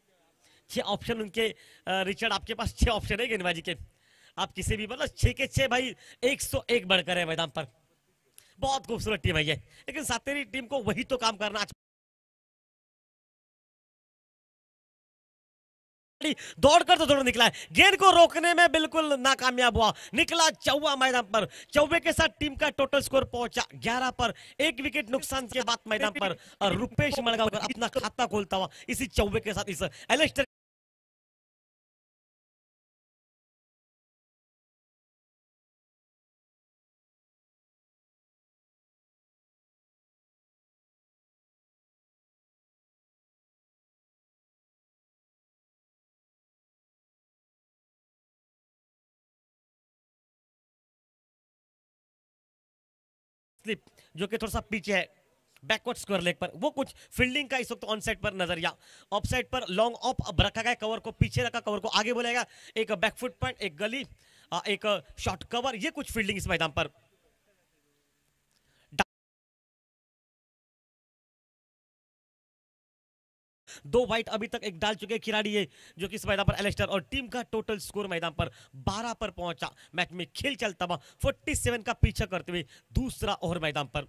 6 ऑप्शन उनके, रिचर्ड आपके पास 6 ऑप्शन है गेंदबाजी के। आप किसी भी, मतलब 6 के 6 भाई 101 बढ़कर है मैदान पर। बहुत खूबसूरत टीम है ये, लेकिन सातेरी टीम को वही तो काम करना। दौड़कर तो थोड़ा निकला है, गेंद को रोकने में बिल्कुल नाकामयाब हुआ, निकला चौवा मैदान पर। चौवे के साथ टीम का टोटल स्कोर पहुंचा 11 पर। एक विकेट नुकसान के बाद मैदान पर और रूपेश मड़गांवकर अपना खाता खोलता हुआ इसी चौवे के साथ इस एलेस्टर स्लिप जो कि थोड़ा सा पीछे है बैकवर्ड स्क्वायर लेग पर, वो कुछ फील्डिंग का इस वक्त ऑन साइड पर नजरिया। ऑफ साइड पर लॉन्ग ऑफ अब रखा गया, कवर को पीछे रखा, कवर को आगे बोलेगा, एक बैकफुट पॉइंट, एक गली, एक शॉर्ट कवर, ये कुछ फील्डिंग इस मैदान पर। दो वाइट अभी तक एक डाल चुके खिलाड़ी है जो कि इस मैदान पर एलेस्टर, और टीम का टोटल स्कोर मैदान पर 12 पर पहुंचा। मैच में खेल चलता हुआ 47 का पीछा करते हुए दूसरा ओवर मैदान पर।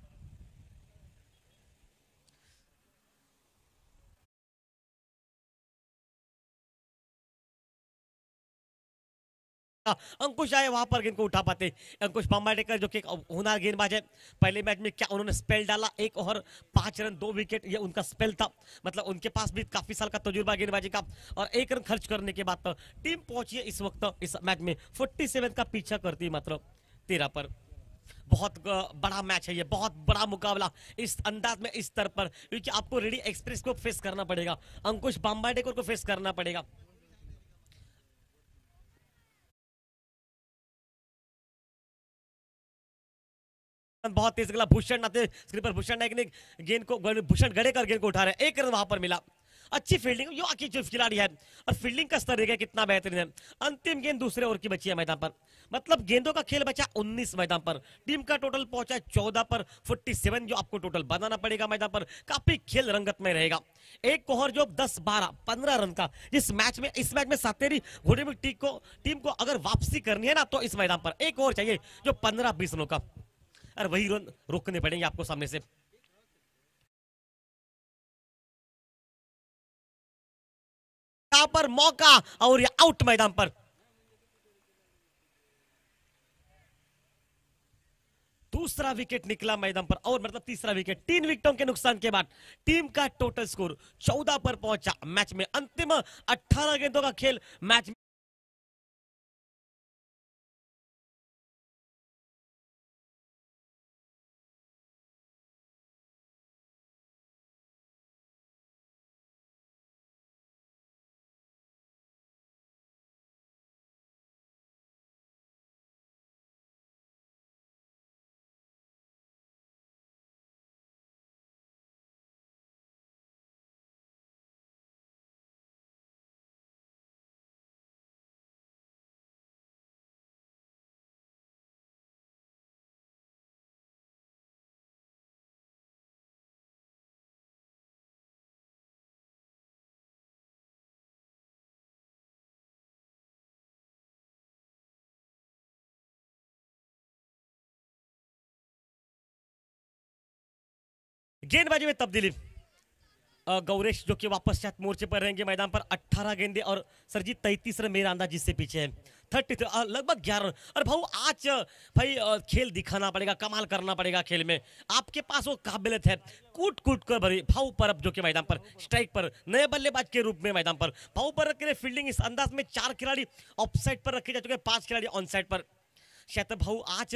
अंकुश आए वहां पर गेंद को उठा पाते, अंकुश बांबाडेकर जो कि होनहार गेंदबाज है। पहले मैच में क्या उन्होंने स्पेल डाला, 1 ओवर 5 रन 2 विकेट, ये उनका स्पेल था। मतलब उनके पास भी काफी साल का तजुर्बा गेंदबाजी का, और 1 रन खर्च करने के बाद टीम पहुंची है इस वक्त इस मैच में 47 का पीछा करती है मात्र 13 पर। बहुत बड़ा मैच है ये, बहुत बड़ा मुकाबला इस अंदाज में, इस स्तर पर, क्योंकि आपको रेडी एक्सप्रेस को फेस करना पड़ेगा, अंकुश बांबाडेकर को फेस करना पड़ेगा। बहुत तेज गला, भूषण नाते स्क्रीपर भूषण नायक ने गेंद को, भूषण गड़ेकर गेंद को उठा रहे, 1 रन वहां पर मिला। अच्छी फील्डिंग, यो आखिर जो खिलाड़ी है, और फील्डिंग का स्तर देखिए कितना बेहतरीन है। अंतिम गेंद दूसरे ओवर की बची है मैदान पर, मतलब गेंदों का खेल बचा 19 मैदान पर, टीम का टोटल पहुंचा 14 पर 47 जो आपको टोटल बनाना पड़ेगा मैदान पर। काफी खेल रंगत में रहेगा। एक ओवर जो 10-12-15 रन का इस मैच में, सातेरी घोड़े में टीम को अगर वापसी करनी है ना, तो इस मैदान पर एक ओवर चाहिए जो 15-20 रनों का, और वही रन रोकने पड़ेंगे आपको सामने से। यहां पर मौका, और ये आउट मैदान पर। दूसरा विकेट निकला मैदान पर, और मतलब तीसरा विकेट। 3 विकेटों के नुकसान के बाद टीम का टोटल स्कोर 14 पर पहुंचा। मैच में अंतिम 18 गेंदों का खेल मैच। गेंदबाजी में तब्दीली, गौरेश जो कि वापस शायद मोर्चे पर रहेंगे मैदान पर। 18 गेंदे और सरजीत 33 रन, मेरा अंदाज जिससे पीछे है 30, लगभग 11 रन। और भाऊ आज भाई खेल दिखाना पड़ेगा, कमाल करना पड़ेगा खेल में। आपके पास वो काबिलियत है, कूट कूट कर भरी। भाऊ परब जो कि मैदान पर स्ट्राइक पर नए बल्लेबाज के रूप में मैदान पर, भाऊ परब के लिए फील्डिंग इस अंदाज में 4 खिलाड़ी ऑफ साइड पर रखे जा चुके हैं, 5 खिलाड़ी ऑन साइड पर। शायद भाऊ आज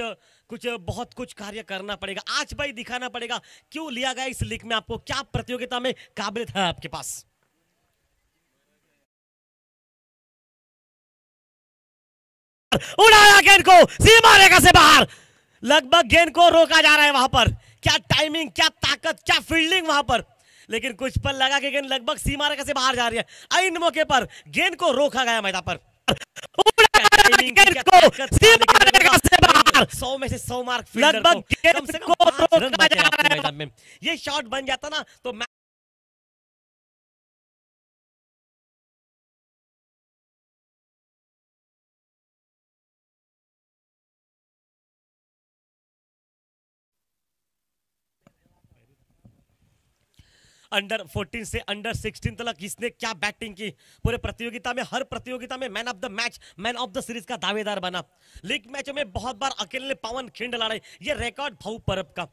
बहुत कुछ कार्य करना पड़ेगा, आज भाई दिखाना पड़ेगा क्यों लिया गया इस लीग में, आपको क्या प्रतियोगिता में काबिलियत है आपके पास। उड़ाया गेंद को सीमा रेखा से बाहर, लगभग गेंद को रोका जा रहा है वहां पर। क्या टाइमिंग, क्या ताकत, क्या फील्डिंग वहां पर, लेकिन कुछ पल लगा के गेंद लगभग सीमा रेखा से बाहर जा रही है। इन मौके पर गेंद को रोका गया मैदान पर। 100 में से 100 मार्क, लगभग कम से कम 5 रन बचे आपके मैदान में। ये शॉट बन जाता ना तो अंडर 14 से अंडर 16 तक इसने क्या बैटिंग की पूरे प्रतियोगिता में, हर प्रतियोगिता में man of the match, man of the series का दावेदार बना। लीग मैचों में बहुत बार अकेले पवन खिंड लड़ाई, ये रिकॉर्ड भाऊ परब का।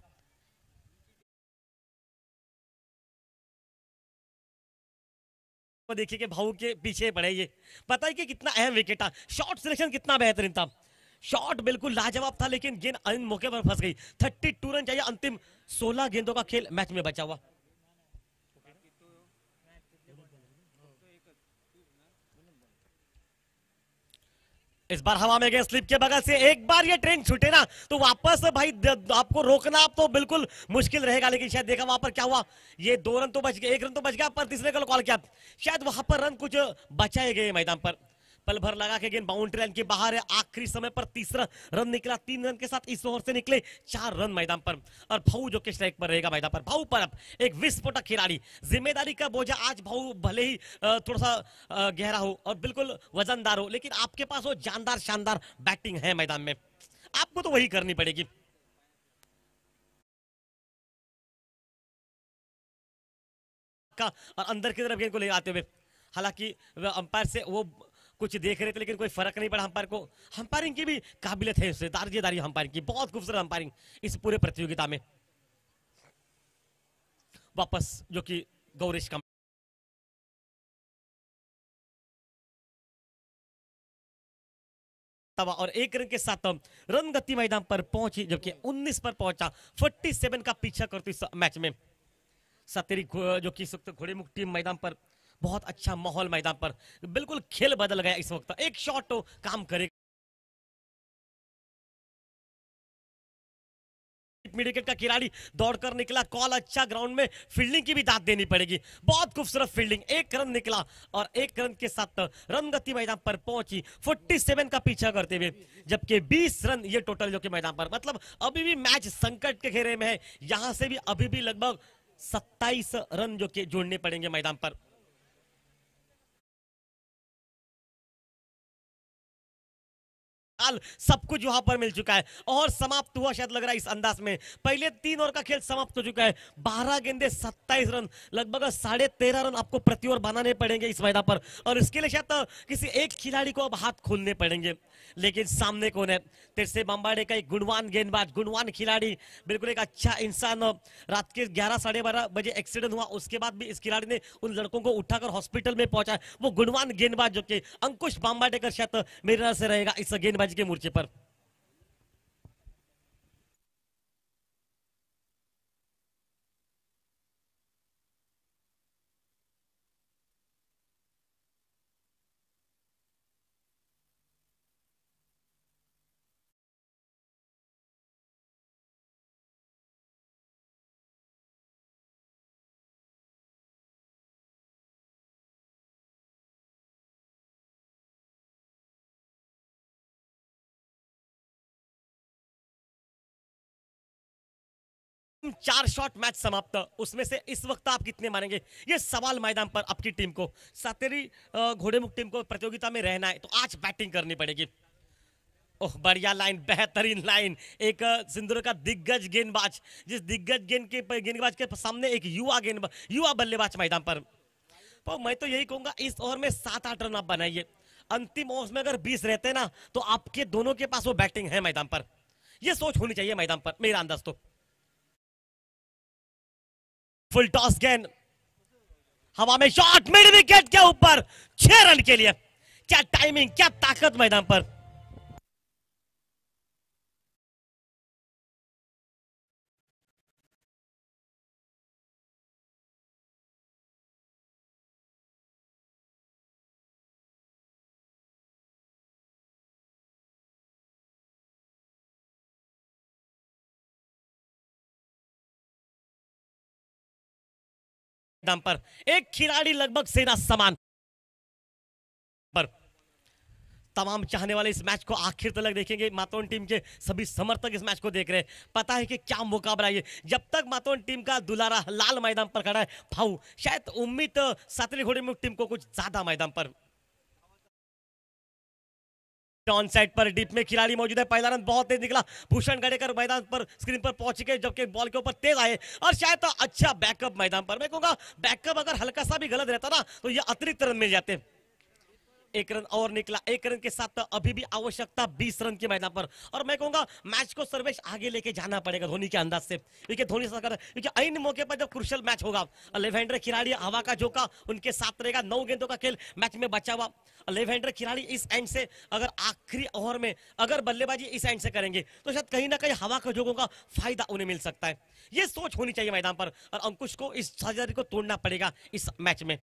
देखिए कि भाऊ के पीछे पड़े, ये पता है कि कितना अहम विकेट था, शॉट सिलेक्शन कितना बेहतरीन था, शॉट बिल्कुल लाजवाब था, लेकिन गेंद इन मौके पर फंस गई। 32 रन चाहिए, अंतिम 16 गेंदों का खेल मैच में बचा हुआ। इस बार हवा में गए स्लिप के बगल से, एक बार ये ट्रेन छूटे ना तो वापस भाई आपको रोकना आप तो बिल्कुल मुश्किल रहेगा। लेकिन शायद देखा वहां पर क्या हुआ, ये 2 रन तो बच गए, 1 रन तो बच गया, पर तीसरे को कॉल किया, शायद वहां पर रन कुछ बचाए गए मैदान पर। पल भर लगा के गेंद बाउंड्री लाइन के बाहर है, आखिरी समय पर तीसरा रन निकला। 3 रन के साथ इस ओवर से निकले 4 रन मैदान पर, और भाऊ जो कि स्ट्राइक पर रहेगा मैदान पर। भाऊ पर अब एक विस्फोटक खिलाड़ी, जिम्मेदारी का बोझा आज भाऊ भले ही थोड़ा सा गहरा हो और बिल्कुल वजनदार हो, लेकिन आपके पास वो जानदार शानदार बैटिंग है मैदान में, आपको तो वही करनी पड़ेगी। और अंदर की तरफ गेंद को ले आते हुए, हालांकि अंपायर से वो कुछ देख रहे थे लेकिन कोई फर्क नहीं पड़ा अंपायर को। अंपायरिंग की भी काबिलियत है उससे, दार्जिदारी अंपायरिंग की, बहुत खूबसूरत अंपायरिंग इस पूरे प्रतियोगिता में। वापस जो कि गौरेश का और 1 रन के साथ रन गति मैदान पर पहुंची, जबकि 19 पर पहुंचा, 47 का पीछा करती इस मैच में। सतेरी जो कि घोड़े मुख टीम मैदान पर, बहुत अच्छा माहौल मैदान पर, बिल्कुल खेल बदल गया इस वक्त। एक शॉट तो काम करेगा। विकेट का खिलाड़ी दौड़कर निकला, कॉल अच्छा, ग्राउंड में फील्डिंग की भी दाद देनी पड़ेगी, बहुत खूबसूरत फील्डिंग। 1 रन निकला और 1 रन के साथ रन गति मैदान पर पहुंची, 47 का पीछा करते हुए, जबकि 20 रन ये टोटल जो कि मैदान पर, मतलब अभी भी मैच संकट के घेरे में है। यहां से भी अभी भी लगभग 27 रन जो कि जोड़ने पड़ेंगे मैदान पर। सब कुछ वहां पर मिल चुका है और समाप्त हुआ शायद लग रहा है इस अंदाज में। पहले 3 ओवर का खेल समाप्त हो चुका है, 12 गेंदे 27 रन, लगभग 13.5 रन आपको प्रति ओवर बनाने पड़ेंगे इस मैदान पर, और इसके लिए शायद किसी एक खिलाड़ी को अब हाथ खोलने पड़ेंगे। लेकिन सामने कौन है? तिरसे बम्बाड़े का एक गुणवान गेंदबाज, गुणवान खिलाड़ी, बिल्कुल एक अच्छा इंसान। रात के 11 साढ़े 12 बजे एक्सीडेंट हुआ, उसके बाद भी इस खिलाड़ी ने उन लड़कों को उठाकर हॉस्पिटल में पहुंचा। वो गुणवान गेंदबाज जो कि अंकुश बाम्बाडेकर शायद मेरे नजर से रहेगा इस गेंदबाजी के मोर्चे पर। चार शॉट मैच समाप्त, उसमें से इस वक्त आप कितने मारेंगे, ये सवाल मैदान पर आपकी टीम को, सतेरी घोड़ेमुख टीम को प्रतियोगिता में रहना है तो आज बैटिंग करनी पड़ेगी। ओह बढ़िया लाइन, बेहतरीन लाइन, एक सिंदूर का दिग्गज गेंदबाज, जिस दिग्गज गेंदबाज के सामने एक युवा बल्लेबाज मैदान पर। तो मैं तो यही कहूंगा इस ओवर में 7-8 रन आप बनाइए, अंतिम ओवर में अगर 20 रहते ना तो आपके दोनों के पास वो बैटिंग है मैदान पर, ये सोच होनी चाहिए मैदान पर, मेरा अंदाज तो। फुल टॉस गेंद, हवा में शॉट, मिड विकेट के ऊपर, 6 रन के लिए। क्या टाइमिंग, क्या ताकत मैदान पर। मैदान पर एक खिलाड़ी लगभग सेना समान पर। तमाम चाहने वाले इस मैच को आखिर तक देखेंगे, मातोन टीम के सभी समर्थक इस मैच को देख रहे हैं, पता है कि क्या मुकाबला है। जब तक मातोन टीम का दुलारा लाल मैदान पर खड़ा है भाऊ, शायद उम्मीद सातरी घोड़ेमुख टीम को कुछ ज्यादा मैदान पर। ऑन साइड पर डीप में खिलाड़ी मौजूद है, पहला रन बहुत तेज निकला, भूषण गड़ेकर मैदान पर स्क्रीन पर पहुंच गए, जबकि बॉल के ऊपर तेज आए और शायद तो अच्छा बैकअप मैदान पर। मैं कहूंगा बैकअप अगर हल्का सा भी गलत रहता ना तो ये अतिरिक्त रन मिल जाते। 1 रन और निकला, 1 रन के साथ अभी भी आवश्यकता 20 रन के मैदान पर, और मैं कहूंगा मैच को सर्वेश आगे लेके जाना पड़ेगा धोनी के अंदाज से, क्योंकि धोनी सरकार, क्योंकि ऐन मौके पर जब क्रुशियल मैच होगा, लेफ्ट हैंडर खिलाड़ी हवा का झोंका उनके साथ रहेगा, 9 गेंदों का खेल मैच में बचा हुआ। लेफ्ट हैंडर खिलाड़ी इस एंड से अगर आखिरी ओवर में अगर बल्लेबाजी इस एंड से करेंगे तो शायद कहीं ना कहीं हवा का झोंकों का फायदा उन्हें मिल सकता है। ये सोच होनी चाहिए मैदान पर, और अंकुश को इस साझेदारी को तोड़ना पड़ेगा इस मैच में।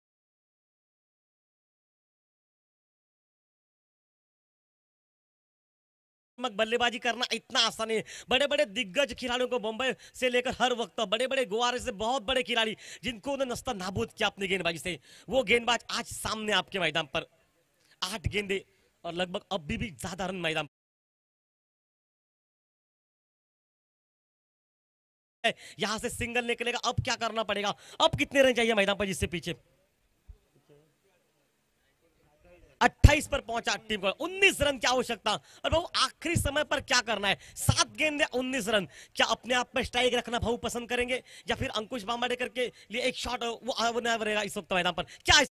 मग बल्लेबाजी करना इतना आसान है। बड़े बड़े दिग्गज खिलाड़ियों को मुंबई से लेकर हर वक्त बड़े बड़े गुवारे से बहुत बड़े खिलाड़ी जिनको उन्होंने नस्ता नाबूद किया अपनी गेंदबाजी से, वो गेंदबाज आज सामने आपके मैदान पर 8 गेंदे और लगभग अभी भी ज्यादा रन मैदान पर। यहां से सिंगल निकलेगा, अब क्या करना पड़ेगा, अब कितने रन चाहिए मैदान पर जिससे पीछे 28 पर पहुंचा टीम को, 19 रन की आवश्यकता। और भाऊ आखिरी समय पर क्या करना है, 7 गेंदे 19 रन, क्या अपने आप में स्ट्राइक रखना भाऊ पसंद करेंगे या फिर अंकुश बांबाडेकर के लिए एक शॉट वो रहेगा इस वक्त मैदान पर, क्या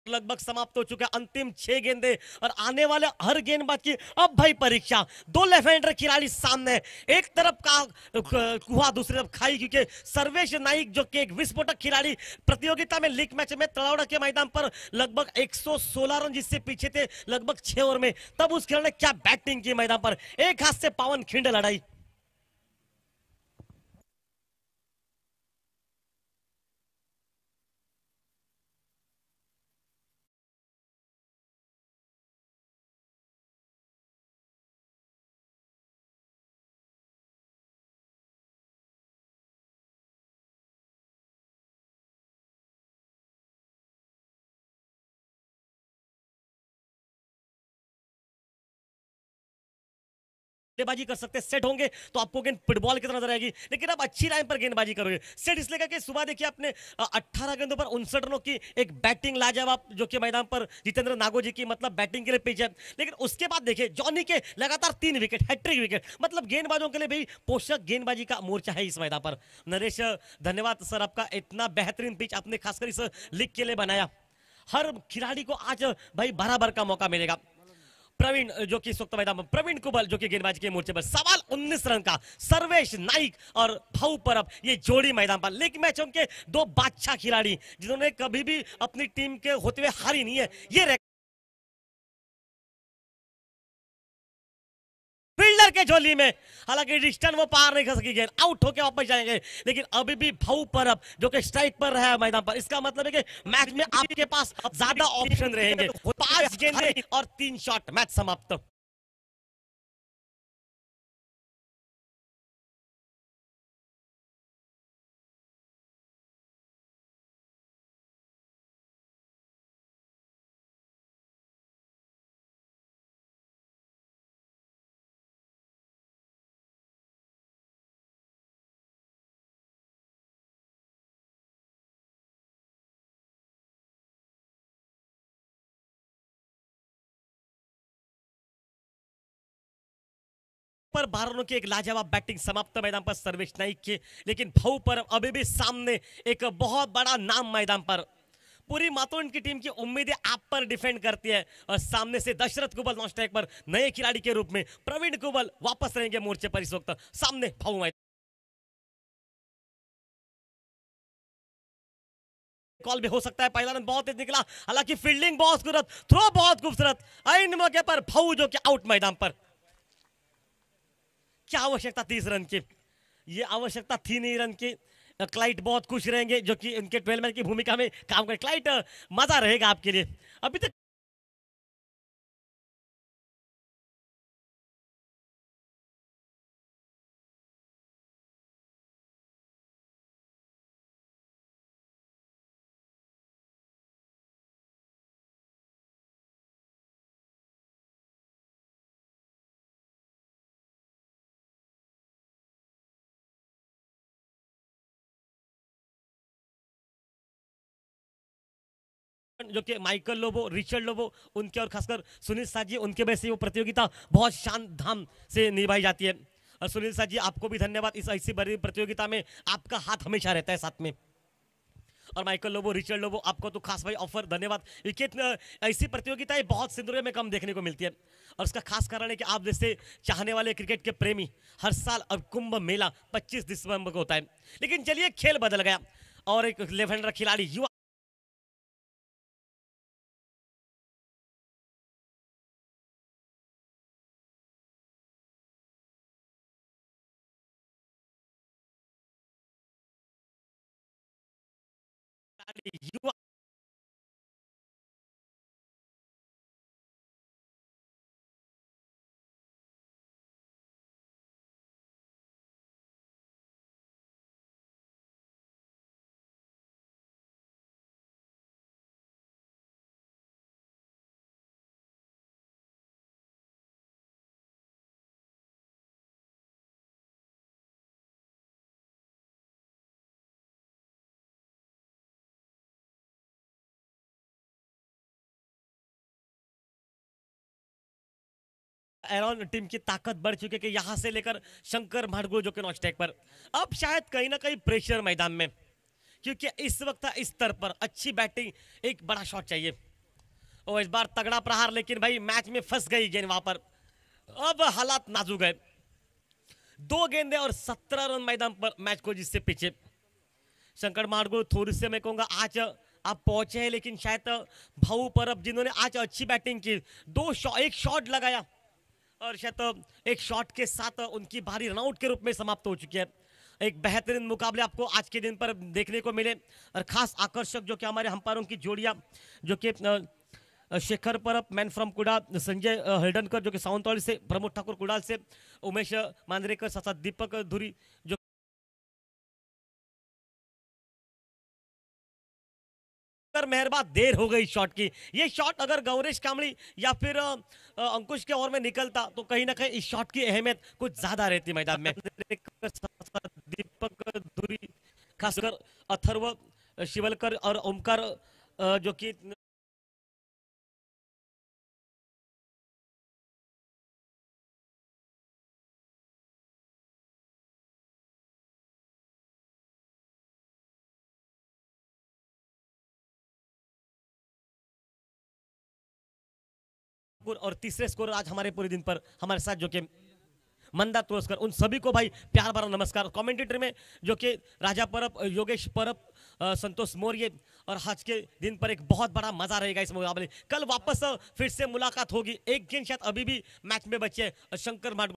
लगभग समाप्त हो चुका है, अंतिम 6 गेंदे और आने वाले हर गेंदबाज की अब भाई परीक्षा। 2 लेफ्ट हैंडर खिलाड़ी सामने, एक तरफ का कुआ दूसरी तरफ खाई, क्योंकि सर्वेश नाइक जो कि एक विस्फोटक खिलाड़ी प्रतियोगिता में लीग मैच में तलवाड़ा के मैदान पर लगभग 116 रन जिससे पीछे थे लगभग 6 ओवर में, तब उस खिलाड़ी ने क्या बैटिंग की मैदान पर, एक हाथ से पावन खिंड लड़ाई। गेंदबाजी कर सकते, सेट होंगे तो आपको गेंद फुटबॉल की तरह नजर आएगी, लेकिन आप अच्छी लाइन पर गेंदबाजी करोगे। सेट इसलिए कि सुबह देखिए अपने 18 गेंदों पर 59 रनों की एक बैटिंग लाजवाब जो कि मैदान पर जितेंद्र नागो जी की मतलब बैटिंग के लिए पीछे, लेकिन उसके बाद देखिए जॉनी के लगातार 3 विकेट, हैट्रिक विकेट, मतलब गेंदबाजों के लिए भी पोषक गेंदबाजी का मोर्चा है इस मैदान पर। नरेश धन्यवाद सर आपका, इतना बेहतरीन पिच आपने खासकर इस लीग के लिए बनाया। हर खिलाड़ी को आज भाई बराबर का मौका मिलेगा। प्रवीण जो कि इस वक्त मैदान में, प्रवीण कुबल जो कि गेंदबाजी के मोर्चे पर, सवाल 19 रन का, सर्वेश नाइक और भाऊ परब ये जोड़ी मैदान पर। लीग मैचों के 2 बादशाह खिलाड़ी जिन्होंने कभी भी अपनी टीम के होते हुए हारी नहीं है, ये फील्डर के झोली में, हालांकि डिस्टेंस वो पार नहीं कर सकी, गेंद आउट होकर वापस जाएंगे, लेकिन अभी भी भाऊ परब जो कि स्ट्राइक पर रहा है मैदान पर। इसका मतलब है कि मैच में आपके पास ज्यादा ऑप्शन रहेंगे, 5 गेंदे और 3 शॉट, मैच समाप्त। पर 12 रनों की एक लाजवाब बैटिंग समाप्त मैदान पर सर्वेश नाइक के, लेकिन भाऊ पर अभी भी सामने एक बहुत बड़ा नाम मैदान पर। पूरी मातोंड की टीम की उम्मीदें आप पर डिफेंड करती है और सामने से दशरथ कुबल नॉन स्ट्राइक पर नए खिलाड़ी के रूप में, प्रवीण कुबल वापस रहेंगे मोर्चे पर इस वक्त, सामने भाऊ मैदान। कॉल भी हो सकता है, पहला रन बहुत तेज निकला, हालांकि फील्डिंग बहुत खूबसूरत, थ्रो बहुत खूबसूरत, इन मौके पर भाऊ जो कि आउट मैदान पर। क्या आवश्यकता थी इस रन की, ये आवश्यकता थी नहीं रन की। क्लाइट बहुत खुश रहेंगे जो कि उनके 12 मैन की भूमिका में काम कर, क्लाइट मजा रहेगा आपके लिए। अभी तक जो कि माइकल लोबो, रिचर्ड लोबो, उनके और खासकर सुनील साजी, उनके वजह से वो प्रतियोगिता बहुत शान धाम से निभाई जाती है। और सुनील साजी आपको भी धन्यवाद, इस ऐसी बड़ी प्रतियोगिता में आपका हाथ हमेशा रहता है साथ में। और माइकल लोबो, रिचर्ड लोबो, आपको तो खास भाई ऑफर धन्यवाद। विकेट ऐसी प्रतियोगिताएं बहुत सिंदूर में कम देखने को मिलती है, और उसका खास कारण है कि आप जैसे चाहने वाले क्रिकेट के प्रेमी हर साल अब कुंभ मेला 25 दिसंबर को होता है। लेकिन चलिए खेल बदल गया और एक लेफ्ट हैंडर खिलाड़ी युवा युवा एरॉन टीम की ताकत बढ़ चुकी है कि यहाँ से लेकर शंकर माडगुल जो कि नॉन स्ट्राइक पर, अब शायद कहीं ना कहीं प्रेशर मैदान में, क्योंकि इस वक्त इस स्तर पर अच्छी बैटिंग, एक बड़ा शॉट चाहिए। और इस बार तगड़ा प्रहार, लेकिन भाई मैच में फंस गई गेंद वहां पर। अब हालात नाजुक है, 2 गेंदे और 17 रन मैदान पर मैच को जिससे पीछे। शंकर माडगुल थोड़ी से मैं कहूंगा आज आप पहुंचे हैं, लेकिन शायद भाऊ परब जिन्होंने आज अच्छी बैटिंग की, एक शॉट लगाया और शायद एक शॉट के साथ उनकी बारी रनआउट के रूप में समाप्त हो चुकी है। एक बेहतरीन मुकाबले आपको आज के दिन पर देखने को मिले, और खास आकर्षक जो कि हमारे अंपायरों की जोड़ियां, जो कि शेखर परब मैन फ्रॉम कुडाल, संजय हल्डनकर जो कि सावंतवाड़ी से, प्रमोद ठाकुर कुडाल से, उमेश मांजरेकर साथ दीपक धुरी जो मेहरबान देर हो गई शॉट की। ये शॉट अगर गौरेश कामड़ी या फिर अंकुश के ओवर में निकलता तो कहीं ना कहीं इस शॉट की अहमियत कुछ ज्यादा रहती मैदान में। दीपक धुरी, खासकर अथर्व शिवलकर और ओमकार जो कि और तीसरे स्कोर आज हमारे पूरे दिन पर हमारे साथ जो कि मंदा तुलस्कर, उन सभी को भाई प्यार भरा नमस्कार। कमेंटेटर में जो कि राजा परब, योगेश परब, संतोष मौर्य, और आज के दिन पर एक बहुत बड़ा मजा रहेगा इस मुकाबले। कल वापस फिर से मुलाकात होगी, एक गेंद शायद अभी भी मैच में बचे, शंकर माडगुल